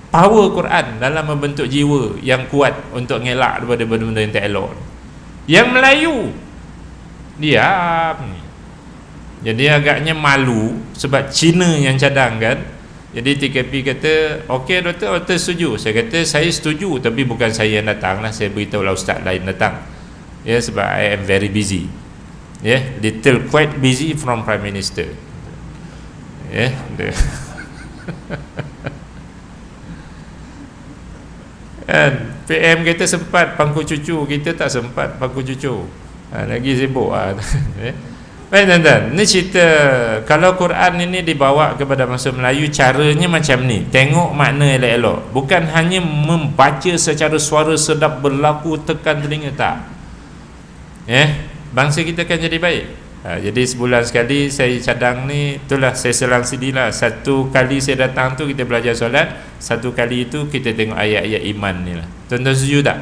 power Quran dalam membentuk jiwa yang kuat untuk ngelak daripada benda-benda yang tak elok. Yang Melayu diam. Jadi agaknya malu sebab Cina yang cadangkan. Jadi TKP kata, okey doktor setuju. Saya kata, saya setuju, tapi bukan saya yang datang lah. Saya beritahulah ustaz lain datang. Ya, sebab I am very busy. Ya, little quite busy from Prime Minister. Ya, kan PM kita sempat pangku cucu, kita tak sempat pangku cucu. Lagi sibuk Baik tuan-tuan, ni cerita kalau Quran ini dibawa kepada bangsa Melayu, caranya macam ni. Tengok makna elok-elok, bukan hanya membaca secara suara sedap berlaku tekan telinga, tak. Bangsa kita akan jadi baik. Jadi sebulan sekali saya cadang ni, itulah saya selang sedilah. Satu kali saya datang tu kita belajar solat, satu kali itu kita tengok ayat-ayat iman ni lah. Tuan-tuan setuju tak?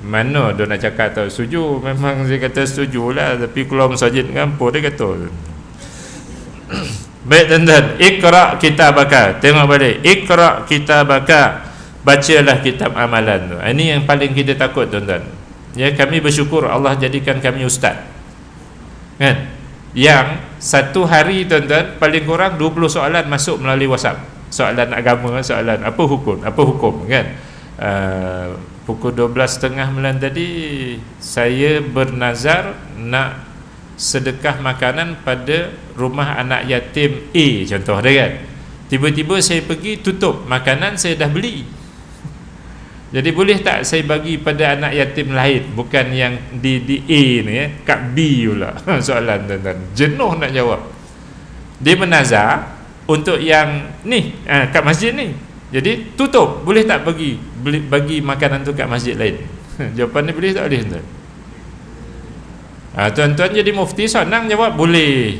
Mana dia nak cakap tak setuju? Memang saya kata setuju lah, tapi keluar masjid ngampur dia kata. Baik tuan-tuan, Iqra' kitabaka. Tengok balik, Iqra' kitabaka, bacalah kitab amalan tu. Ini yang paling kita takut tuan-tuan. Ya, kami bersyukur Allah jadikan kami ustaz, kan, yang satu hari tuan-tuan paling kurang 20 soalan masuk melalui WhatsApp. Soalan agama, soalan apa hukum kan. Pukul 12.30 malam tadi saya bernazar nak sedekah makanan pada rumah anak yatim A, contoh dia kan. Tiba-tiba saya pergi, tutup makanan saya dah beli. Jadi boleh tak saya bagi pada anak yatim lain, bukan yang di A ni kat B pula. Soalan tuan-tuan, jenuh nak jawab. Dia menazar untuk yang ni kat masjid ni. Jadi tutup, boleh tak bagi makanan tu kat masjid lain? Jawapan dia boleh tak boleh tuan? Tuan-tuan jadi mufti senang jawab boleh.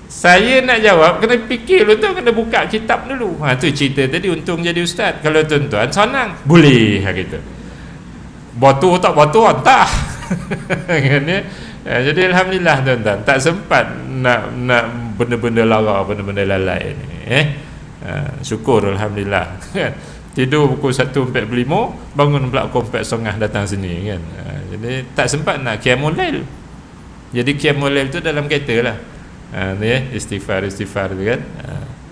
Saya nak jawab kena fikir dulu tu, kena buka kitab dulu. Tu cerita tadi, untung jadi ustaz. Kalau tuan-tuan senang, boleh kita. Batu tak batu entah. Kan ya? Jadi alhamdulillah tuan-tuan, tak sempat nak benda-benda lara, benda-benda lalai ni. Syukur alhamdulillah. Tidur pukul 1.45, bangun pula pukul 4.30 datang sini kan. Jadi tak sempat nak qiyamul lail. Jadi qiyamul lail tu dalam kereta lah. Ni istighfar tu kan.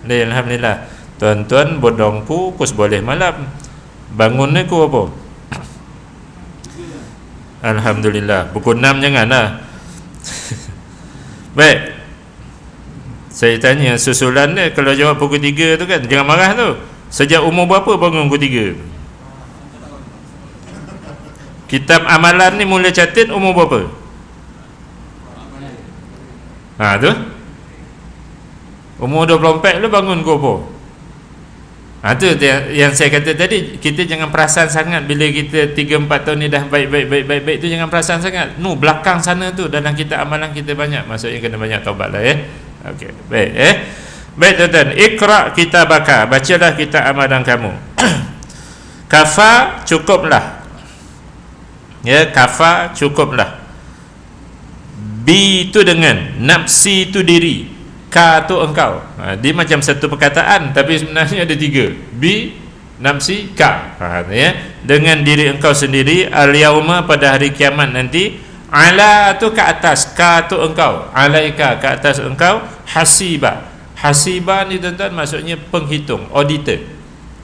Ni alhamdulillah. Tuan-tuan bodongku kus boleh malam. Bangun ni ku apa? Alhamdulillah. Pukul 6 janganlah. Baik. Saya tanya susulan dia, kalau jawab pukul 3 tu kan, jangan marah tu. Sejak umur berapa bangun pukul 3? Kitab amalan ni mula catat umur berapa? Tu umur 24 lu bangun pukul apa? Tu yang saya kata tadi, kita jangan perasan sangat bila kita 3-4 tahun ni dah baik tu, jangan perasan sangat. Belakang sana tu dalam kita amalan kita banyak, maksudnya kena banyak taubat lah Okey, baik baik tuan-tuan, Iqra' kitabaka, bacalah kitab amalan kamu. Kafa, cukuplah. Kafa, cukuplah. Bi itu dengan, nafsi itu diri. ka tu engkau. Dia macam satu perkataan tapi sebenarnya ada tiga. Bi nafsi ka. Ya, dengan diri engkau sendiri, al-yauma pada hari kiamat nanti, ala tu ke atas, ka tu engkau, alaika ke atas engkau, hasiba. Hasiba ni tuan-tuan maksudnya penghitung, auditor.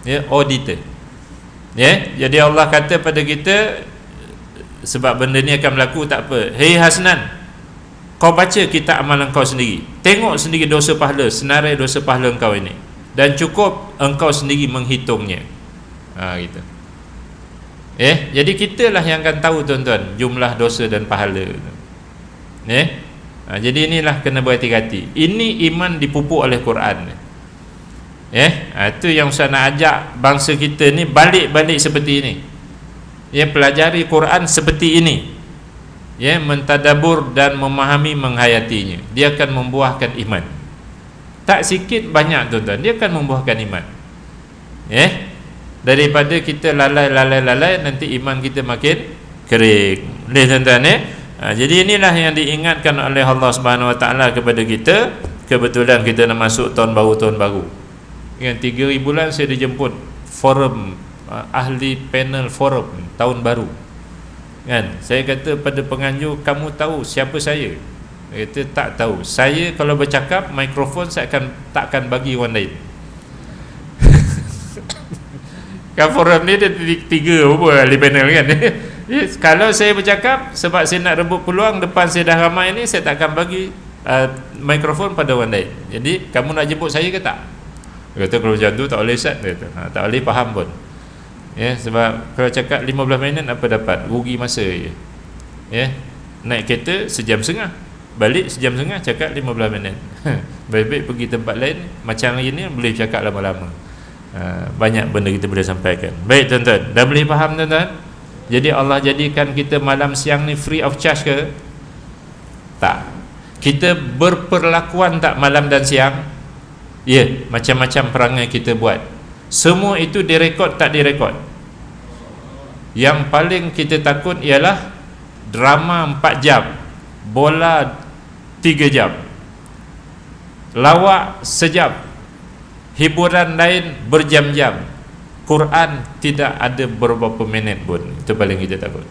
Ya, auditor. Ya, jadi Allah kata pada kita, sebab benda ni akan berlaku, tak apa. Hei Hasnan, kau baca kitab amalan kau sendiri, tengok sendiri dosa pahala, senarai dosa pahala engkau ini, dan cukup engkau sendiri menghitungnya. Gitu. Jadi kitalah yang akan tahu tuan-tuan jumlah dosa dan pahala. Jadi inilah kena berhati-hati. Ini iman dipupuk oleh Quran. Itu yang saya nak ajak bangsa kita ni balik-balik seperti ini. Pelajari Quran seperti ini. Mentadabur dan memahami, menghayatinya. Dia akan membuahkan iman. Tak sikit banyak tuan-tuan, dia akan membuahkan iman. Daripada kita lalai, nanti iman kita makin kering. Boleh tuan-tuan. Jadi inilah yang diingatkan oleh Allah Subhanahu Wa Taala kepada kita. Kebetulan kita nak masuk tahun baru. Yang 3 bulan saya dijemput forum, ahli panel forum tahun baru. Kan, saya kata pada penganjur, kamu tahu siapa saya? Dia kata tak tahu. Saya kalau bercakap, mikrofon saya takkan bagi orang lain. Kan forum ni dia 3 ahli panel kan. Kalau saya bercakap, sebab saya nak rebut peluang, depan saya dah ramai ni, saya takkan bagi mikrofon pada orang lain. Jadi kamu nak jemput saya ke tak? Dia kata kalau macam tu tak boleh Ustaz. Dia kata, tak boleh, faham pun. Sebab kalau cakap 15 minit apa dapat, rugi masa je. Naik kereta sejam setengah, balik sejam setengah, cakap 15 minit. Baik-baik pergi tempat lain, macam hari ni boleh cakap lama-lama. Banyak benda kita boleh sampaikan. Baik tuan-tuan, dah boleh faham tuan-tuan? Jadi Allah jadikan kita malam siang ni free of charge ke? Tak. Kita berperlakuan tak malam dan siang? Ya, macam-macam perangai kita buat. Semua itu direkod tak direkod? Yang paling kita takut ialah drama 4 jam, bola 3 jam, lawak sejam, hiburan lain berjam-jam, Quran tidak ada beberapa minit pun. Itu paling kita takut.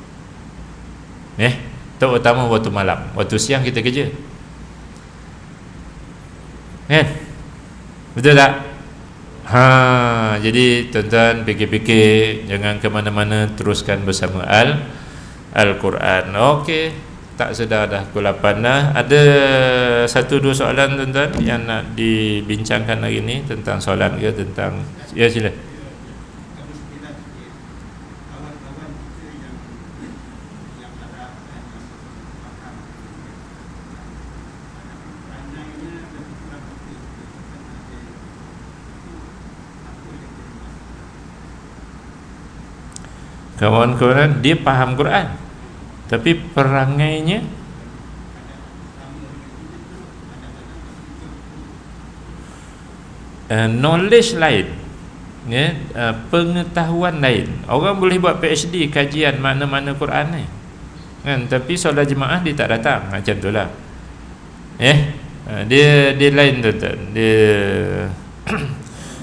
Terutama waktu malam. Waktu siang kita kerja. Betul tak? Jadi tuan-tuan fikir-fikir, jangan ke mana-mana, teruskan bersama Al-Quran. Okey, tak sedar dah pukul 8 dah. Ada 1-2 soalan tuan-tuan yang nak dibincangkan hari ni tentang soalan ke tentang, ya sila. Kawan-kawan, dia faham Quran, tapi perangainya knowledge lain, pengetahuan lain. Orang boleh buat PhD kajian mana-mana Quran ni kan, tapi solat jemaah dia tak datang. Macam tu lah. Dia lain tuan-tuan. Dia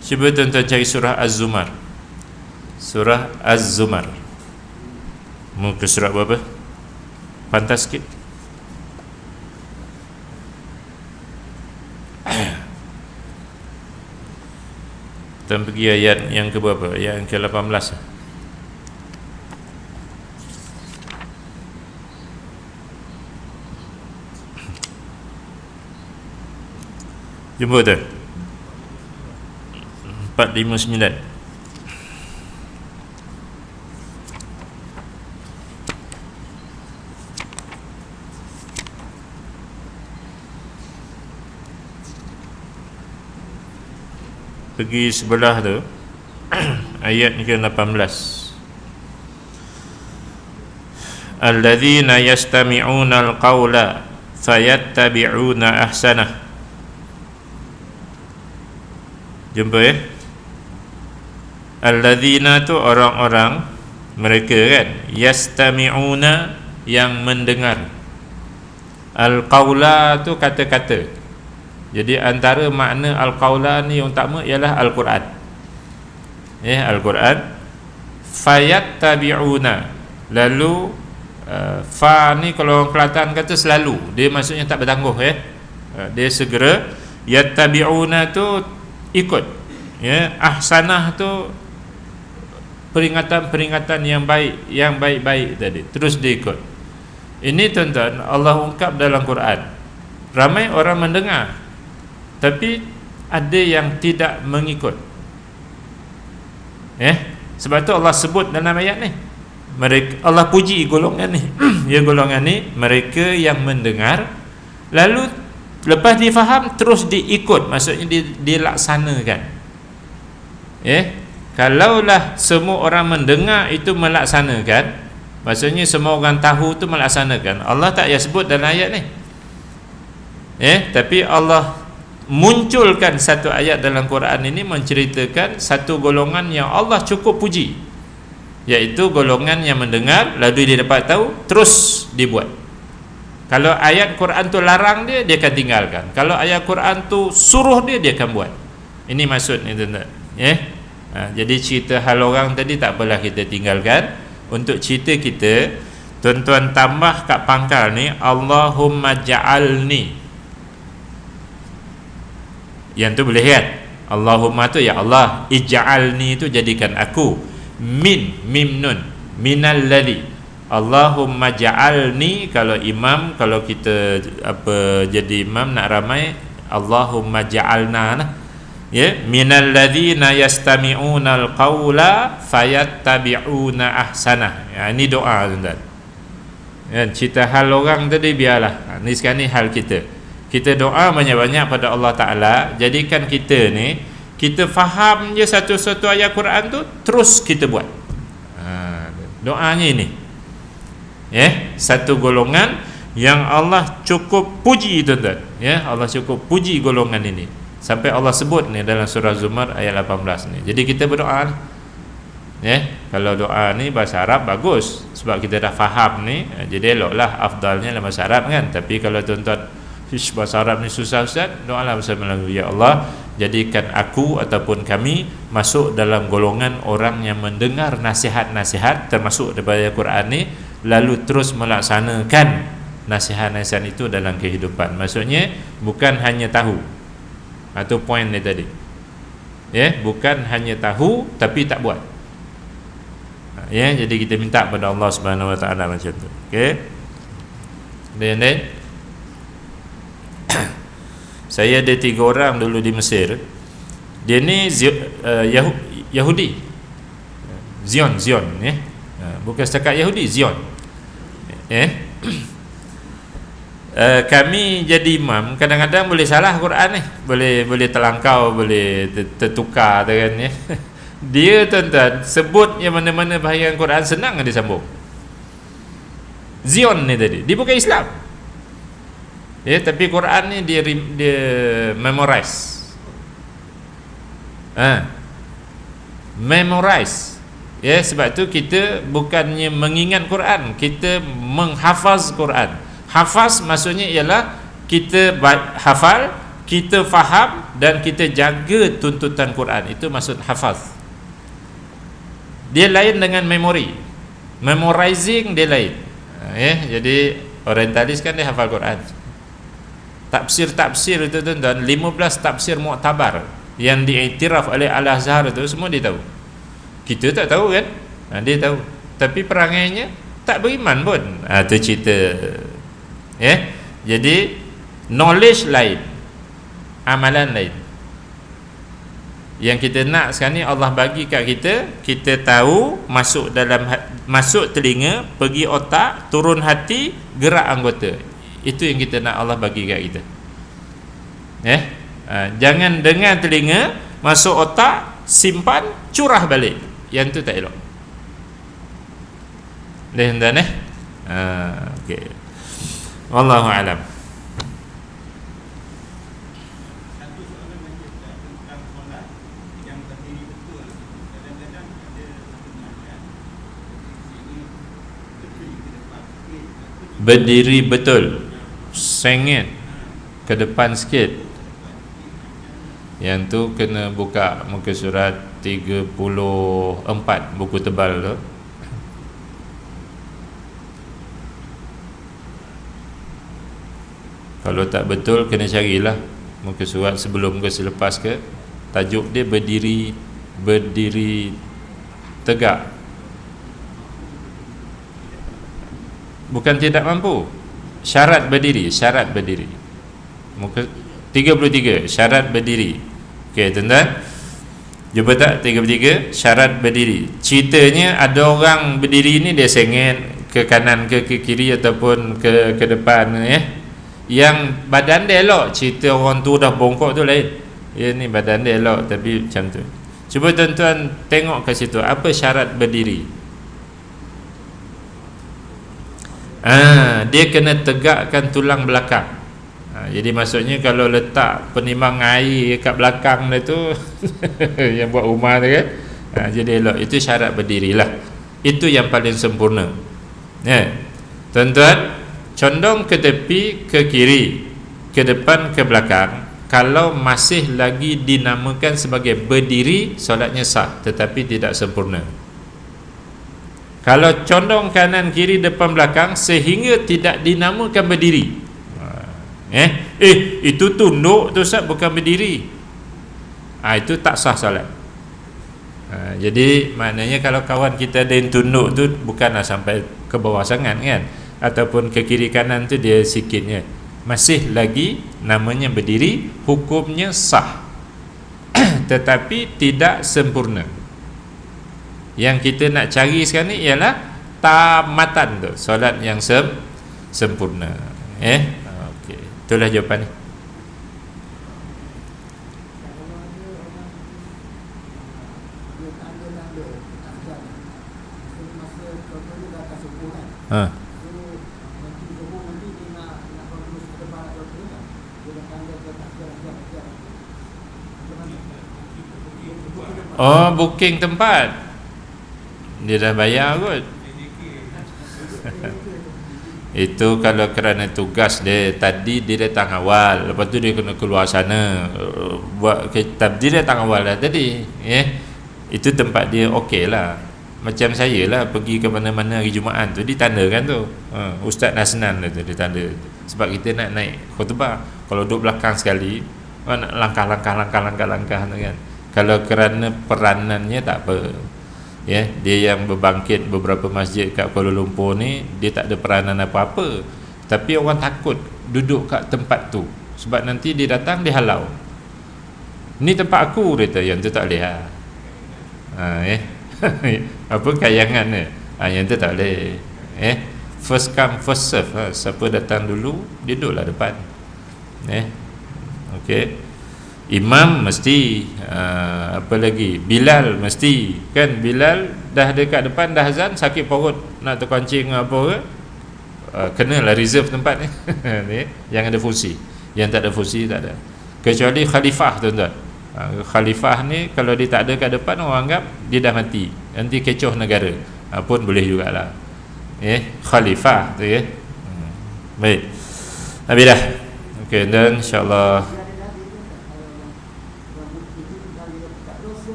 cuba tuan-tuan cari surah Az-Zumar. Surah Az-Zumar, muka surat berapa? Pantas sikit. Kita pergi ayat yang ke berapa? Ayat yang ke 18. Jumpa tu 459. Pergi sebelah tu ayat ke 18. Alladzina yastami'una al-qawla fayattabi'una ahsanah. Jumpa Alladzina tu orang-orang, mereka kan, yastami'una yang mendengar, al-qawla tu kata-kata, Jadi antara makna al-qaulan ni yang utama ialah Al-Quran. Al-Quran. Fayattabi'una. Lalu fa ni kalau orang Kelantan kata selalu, dia maksudnya tak bertangguh. Dia segera. Yattabi'una tu ikut. Ahsanah tu peringatan-peringatan yang baik, yang baik-baik tadi, terus dia ikut. Ini tuan-tuan, Allah ungkap dalam Quran. Ramai orang mendengar, tapi ada yang tidak mengikut. Sebab tu Allah sebut dalam ayat ni, mereka, Allah puji golongan ni. Golongan ni mereka yang mendengar, lalu lepas difaham terus diikut, maksudnya dilaksanakan. Kalaulah semua orang mendengar itu melaksanakan, maksudnya semua orang tahu tu melaksanakan, Allah tak payah sebut dalam ayat ni. Tapi Allah munculkan satu ayat dalam Quran ini menceritakan satu golongan yang Allah cukup puji, iaitu golongan yang mendengar lalu dia dapat tahu terus dibuat. Kalau ayat Quran tu larang dia akan tinggalkan. Kalau ayat Quran tu suruh dia akan buat. Ini maksudnya tuan-tuan. Jadi cerita hal orang tadi tak apalah kita tinggalkan. Untuk cerita kita, tuan-tuan tambah kat pangkal ni, Allahumma ja'alni. Yang tu boleh kan? Allahumma tu ya Allah, ij'alni tu jadikan aku, mim nun, minal ladhi. Allahumma ja'alni, kalau imam, kalau kita jadi imam nak ramai, Allahumma ja'alna lah. Minal ladzina yastami'una al-qawla fayattabi'una ahsanah. Ini doa tuan-tuan. Cerita hal orang tadi biarlah. Ni sekarang ni hal kita. Kita doa banyak-banyak pada Allah Ta'ala, jadikan kita ni, kita faham je satu-satu ayat Quran tu, terus kita buat. Doanya ini. Satu golongan yang Allah cukup puji tuan-tuan. Allah cukup puji golongan ini. Sampai Allah sebut ni dalam surah Zumar ayat 18 ni. Jadi kita berdoa ni. Kalau doa ni bahasa Arab bagus, sebab kita dah faham ni, jadi eloklah, afdalnya dalam bahasa Arab kan. Tapi kalau tuan-tuan bahasa Arab ni susah Ustaz, doalah bahasa Melayu. Ya Allah, jadikan aku ataupun kami masuk dalam golongan orang yang mendengar nasihat-nasihat termasuk daripada Quran ni, lalu terus melaksanakan nasihat-nasihat itu dalam kehidupan. Maksudnya bukan hanya tahu. Itu poin ni tadi. Bukan hanya tahu tapi tak buat. Jadi kita minta pada Allah Subhanahu Wa Taala macam tu. Okey. Dan saya ada 3 orang dulu di Mesir. Dia ni Yahudi. Zion. Bukan setakat Yahudi, Zion. Kami jadi imam, kadang-kadang boleh salah Quran ni, boleh terlangkau, boleh tertukar kan. Dia tuan-tuan sebut yang mana-mana bahagian Quran senang dia sambung. Zion ni tadi, dia bukan Islam. Tapi Quran ni dia memorize. Memorize. Sebab tu kita bukannya mengingat Quran, kita menghafaz Quran. Hafaz maksudnya ialah kita hafal, kita faham dan kita jaga tuntutan Quran. Itu maksud hafaz. Dia lain dengan memori. Memorizing dia lain. Jadi orientalis kan dia hafal Quran. Tafsir itu tuan-tuan, 15 tafsir muktabar yang diiktiraf oleh Al-Azhar itu semua dia tahu. Kita tak tahu kan? Dia tahu. Tapi perangainya tak beriman pun. Itu cerita. Jadi knowledge lain, amalan lain. Yang kita nak sekarang ni Allah bagi kat kita, kita tahu, masuk dalam masuk telinga, pergi otak, turun hati, gerak anggota. Itu yang kita nak Allah bagi kat kita. Jangan dengar telinga, masuk otak, simpan, curah balik. Yang tu tak elok. Dah okey. Wallahu a'lam. Berdiri betul, sengit ke depan sikit. Yang tu kena buka muka surat 34, buku tebal tu. Kalau tak betul kena carilah muka surat sebelum ke selepas ke. Tajuk dia berdiri tegak, bukan tidak mampu. Syarat berdiri muka 33, syarat berdiri. Okey tuan-tuan, jumpa tak 33 syarat berdiri? Ceritanya ada orang berdiri ni dia sengit ke kanan ke kiri ataupun ke depan yang badan dia elok. Cerita orang tu dah bongkok tu lain. Ni badan dia elok tapi macam tu. Cuba tuan-tuan tengok kat situ apa syarat berdiri. Dia kena tegakkan tulang belakang. Jadi maksudnya kalau letak penimbang air kat belakang dia tu yang buat rumah tu kan, jadi elok. Itu syarat berdirilah. Itu yang paling sempurna. Tuan-tuan, condong ke tepi, ke kiri, ke depan, ke belakang. Kalau masih lagi dinamakan sebagai berdiri, solatnya sah tetapi tidak sempurna. Kalau condong kanan kiri depan belakang sehingga tidak dinamakan berdiri, itu tunduk tu Ustaz, bukan berdiri, itu tak sah solat. Jadi maknanya kalau kawan kita ada yang tunduk tu bukanlah sampai ke bawah sangat kan, ataupun ke kiri kanan tu dia sikitnya, masih lagi namanya berdiri, hukumnya sah tetapi tidak sempurna. Yang kita nak cari sekarang ni ialah tamatan tu, solat yang sempurna. Okey, itulah jawapan ni. Booking tempat dia dah bayar kot. Itu kalau kerana tugas dia, tadi dia datang awal, lepas tu dia kena keluar sana buat kitab, dia datang awal dah tadi. Itu tempat dia okey lah. Macam saya lah pergi ke mana-mana hari Jumaat tu ditandakan tu, Ustaz Nasnan tu ditanda. Sebab kita nak naik khutbah, kalau duduk belakang sekali nak langkah tu kan. Kalau kerana peranannya tak apa. Dia yang berbangkit beberapa masjid kat Kuala Lumpur ni, dia tak ada peranan apa-apa. Tapi orang takut duduk kat tempat tu sebab nanti dia datang dia halau. Ni tempat aku, dia kata, yang tu tak boleh apa kayangan ni, yang tu tak boleh. First come first serve. Siapa datang dulu dia duduklah depan. Okey. Imam mesti, apa lagi, Bilal mesti kan. Bilal dah dekat depan, dah azan, sakit perut nak terkencing apa ke, kenalah reserve tempat ni. Yang ada fungsi, yang tak ada fungsi tak ada. Kecuali khalifah tuan-tuan. Khalifah ni kalau dia tak ada kat depan, orang anggap dia dah mati, nanti kecoh negara, pun boleh jugalah. Khalifah tu baik, habis dah. Okey, dan insyaAllah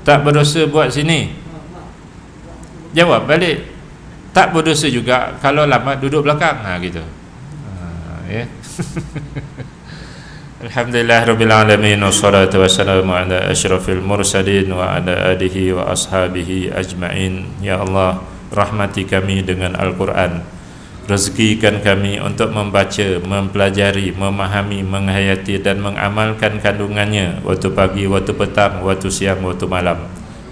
tak berdosa buat sini. Jawab balik, tak berdosa juga kalau lama duduk belakang, gitu. Alhamdulillah Rabbil Alamin, wassalatu wassalamu ala asyrafil mursalin wa ala alihi wa ashabihi ajma'in. Ya Allah, rahmati kami dengan Al-Quran, rezekikan kami untuk membaca, mempelajari, memahami, menghayati dan mengamalkan kandungannya waktu pagi, waktu petang, waktu siang, waktu malam.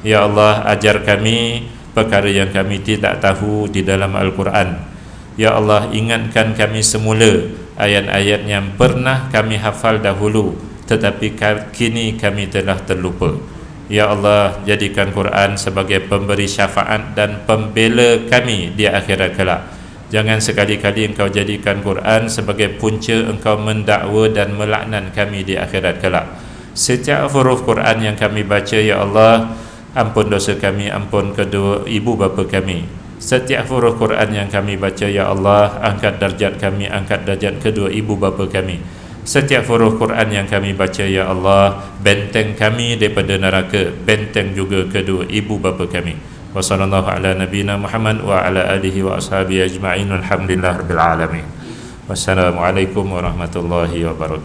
Ya Allah, ajar kami perkara yang kami tidak tahu di dalam Al-Quran. Ya Allah, ingatkan kami semula ayat-ayat yang pernah kami hafal dahulu tetapi kini kami telah terlupa. Ya Allah, jadikan Quran sebagai pemberi syafaat dan pembela kami di akhirat kelak. Jangan sekali-kali Engkau jadikan Quran sebagai punca Engkau mendakwa dan melaknat kami di akhirat kelak. Setiap huruf Quran yang kami baca, Ya Allah, ampun dosa kami, ampun kedua ibu bapa kami. Setiap huruf Quran yang kami baca, Ya Allah, angkat darjat kami, angkat darjat kedua ibu bapa kami. setiap huruf Quran yang kami baca ya Allah, benteng kami daripada neraka, benteng juga kedua ibu bapa kami. Wa sallallahu ala nabiyina Muhammad wa ala alihi wa ashabihi ajma'in. Alhamdulillah rabbil alamin. Wassalamualaikum warahmatullahi wabarakatuh.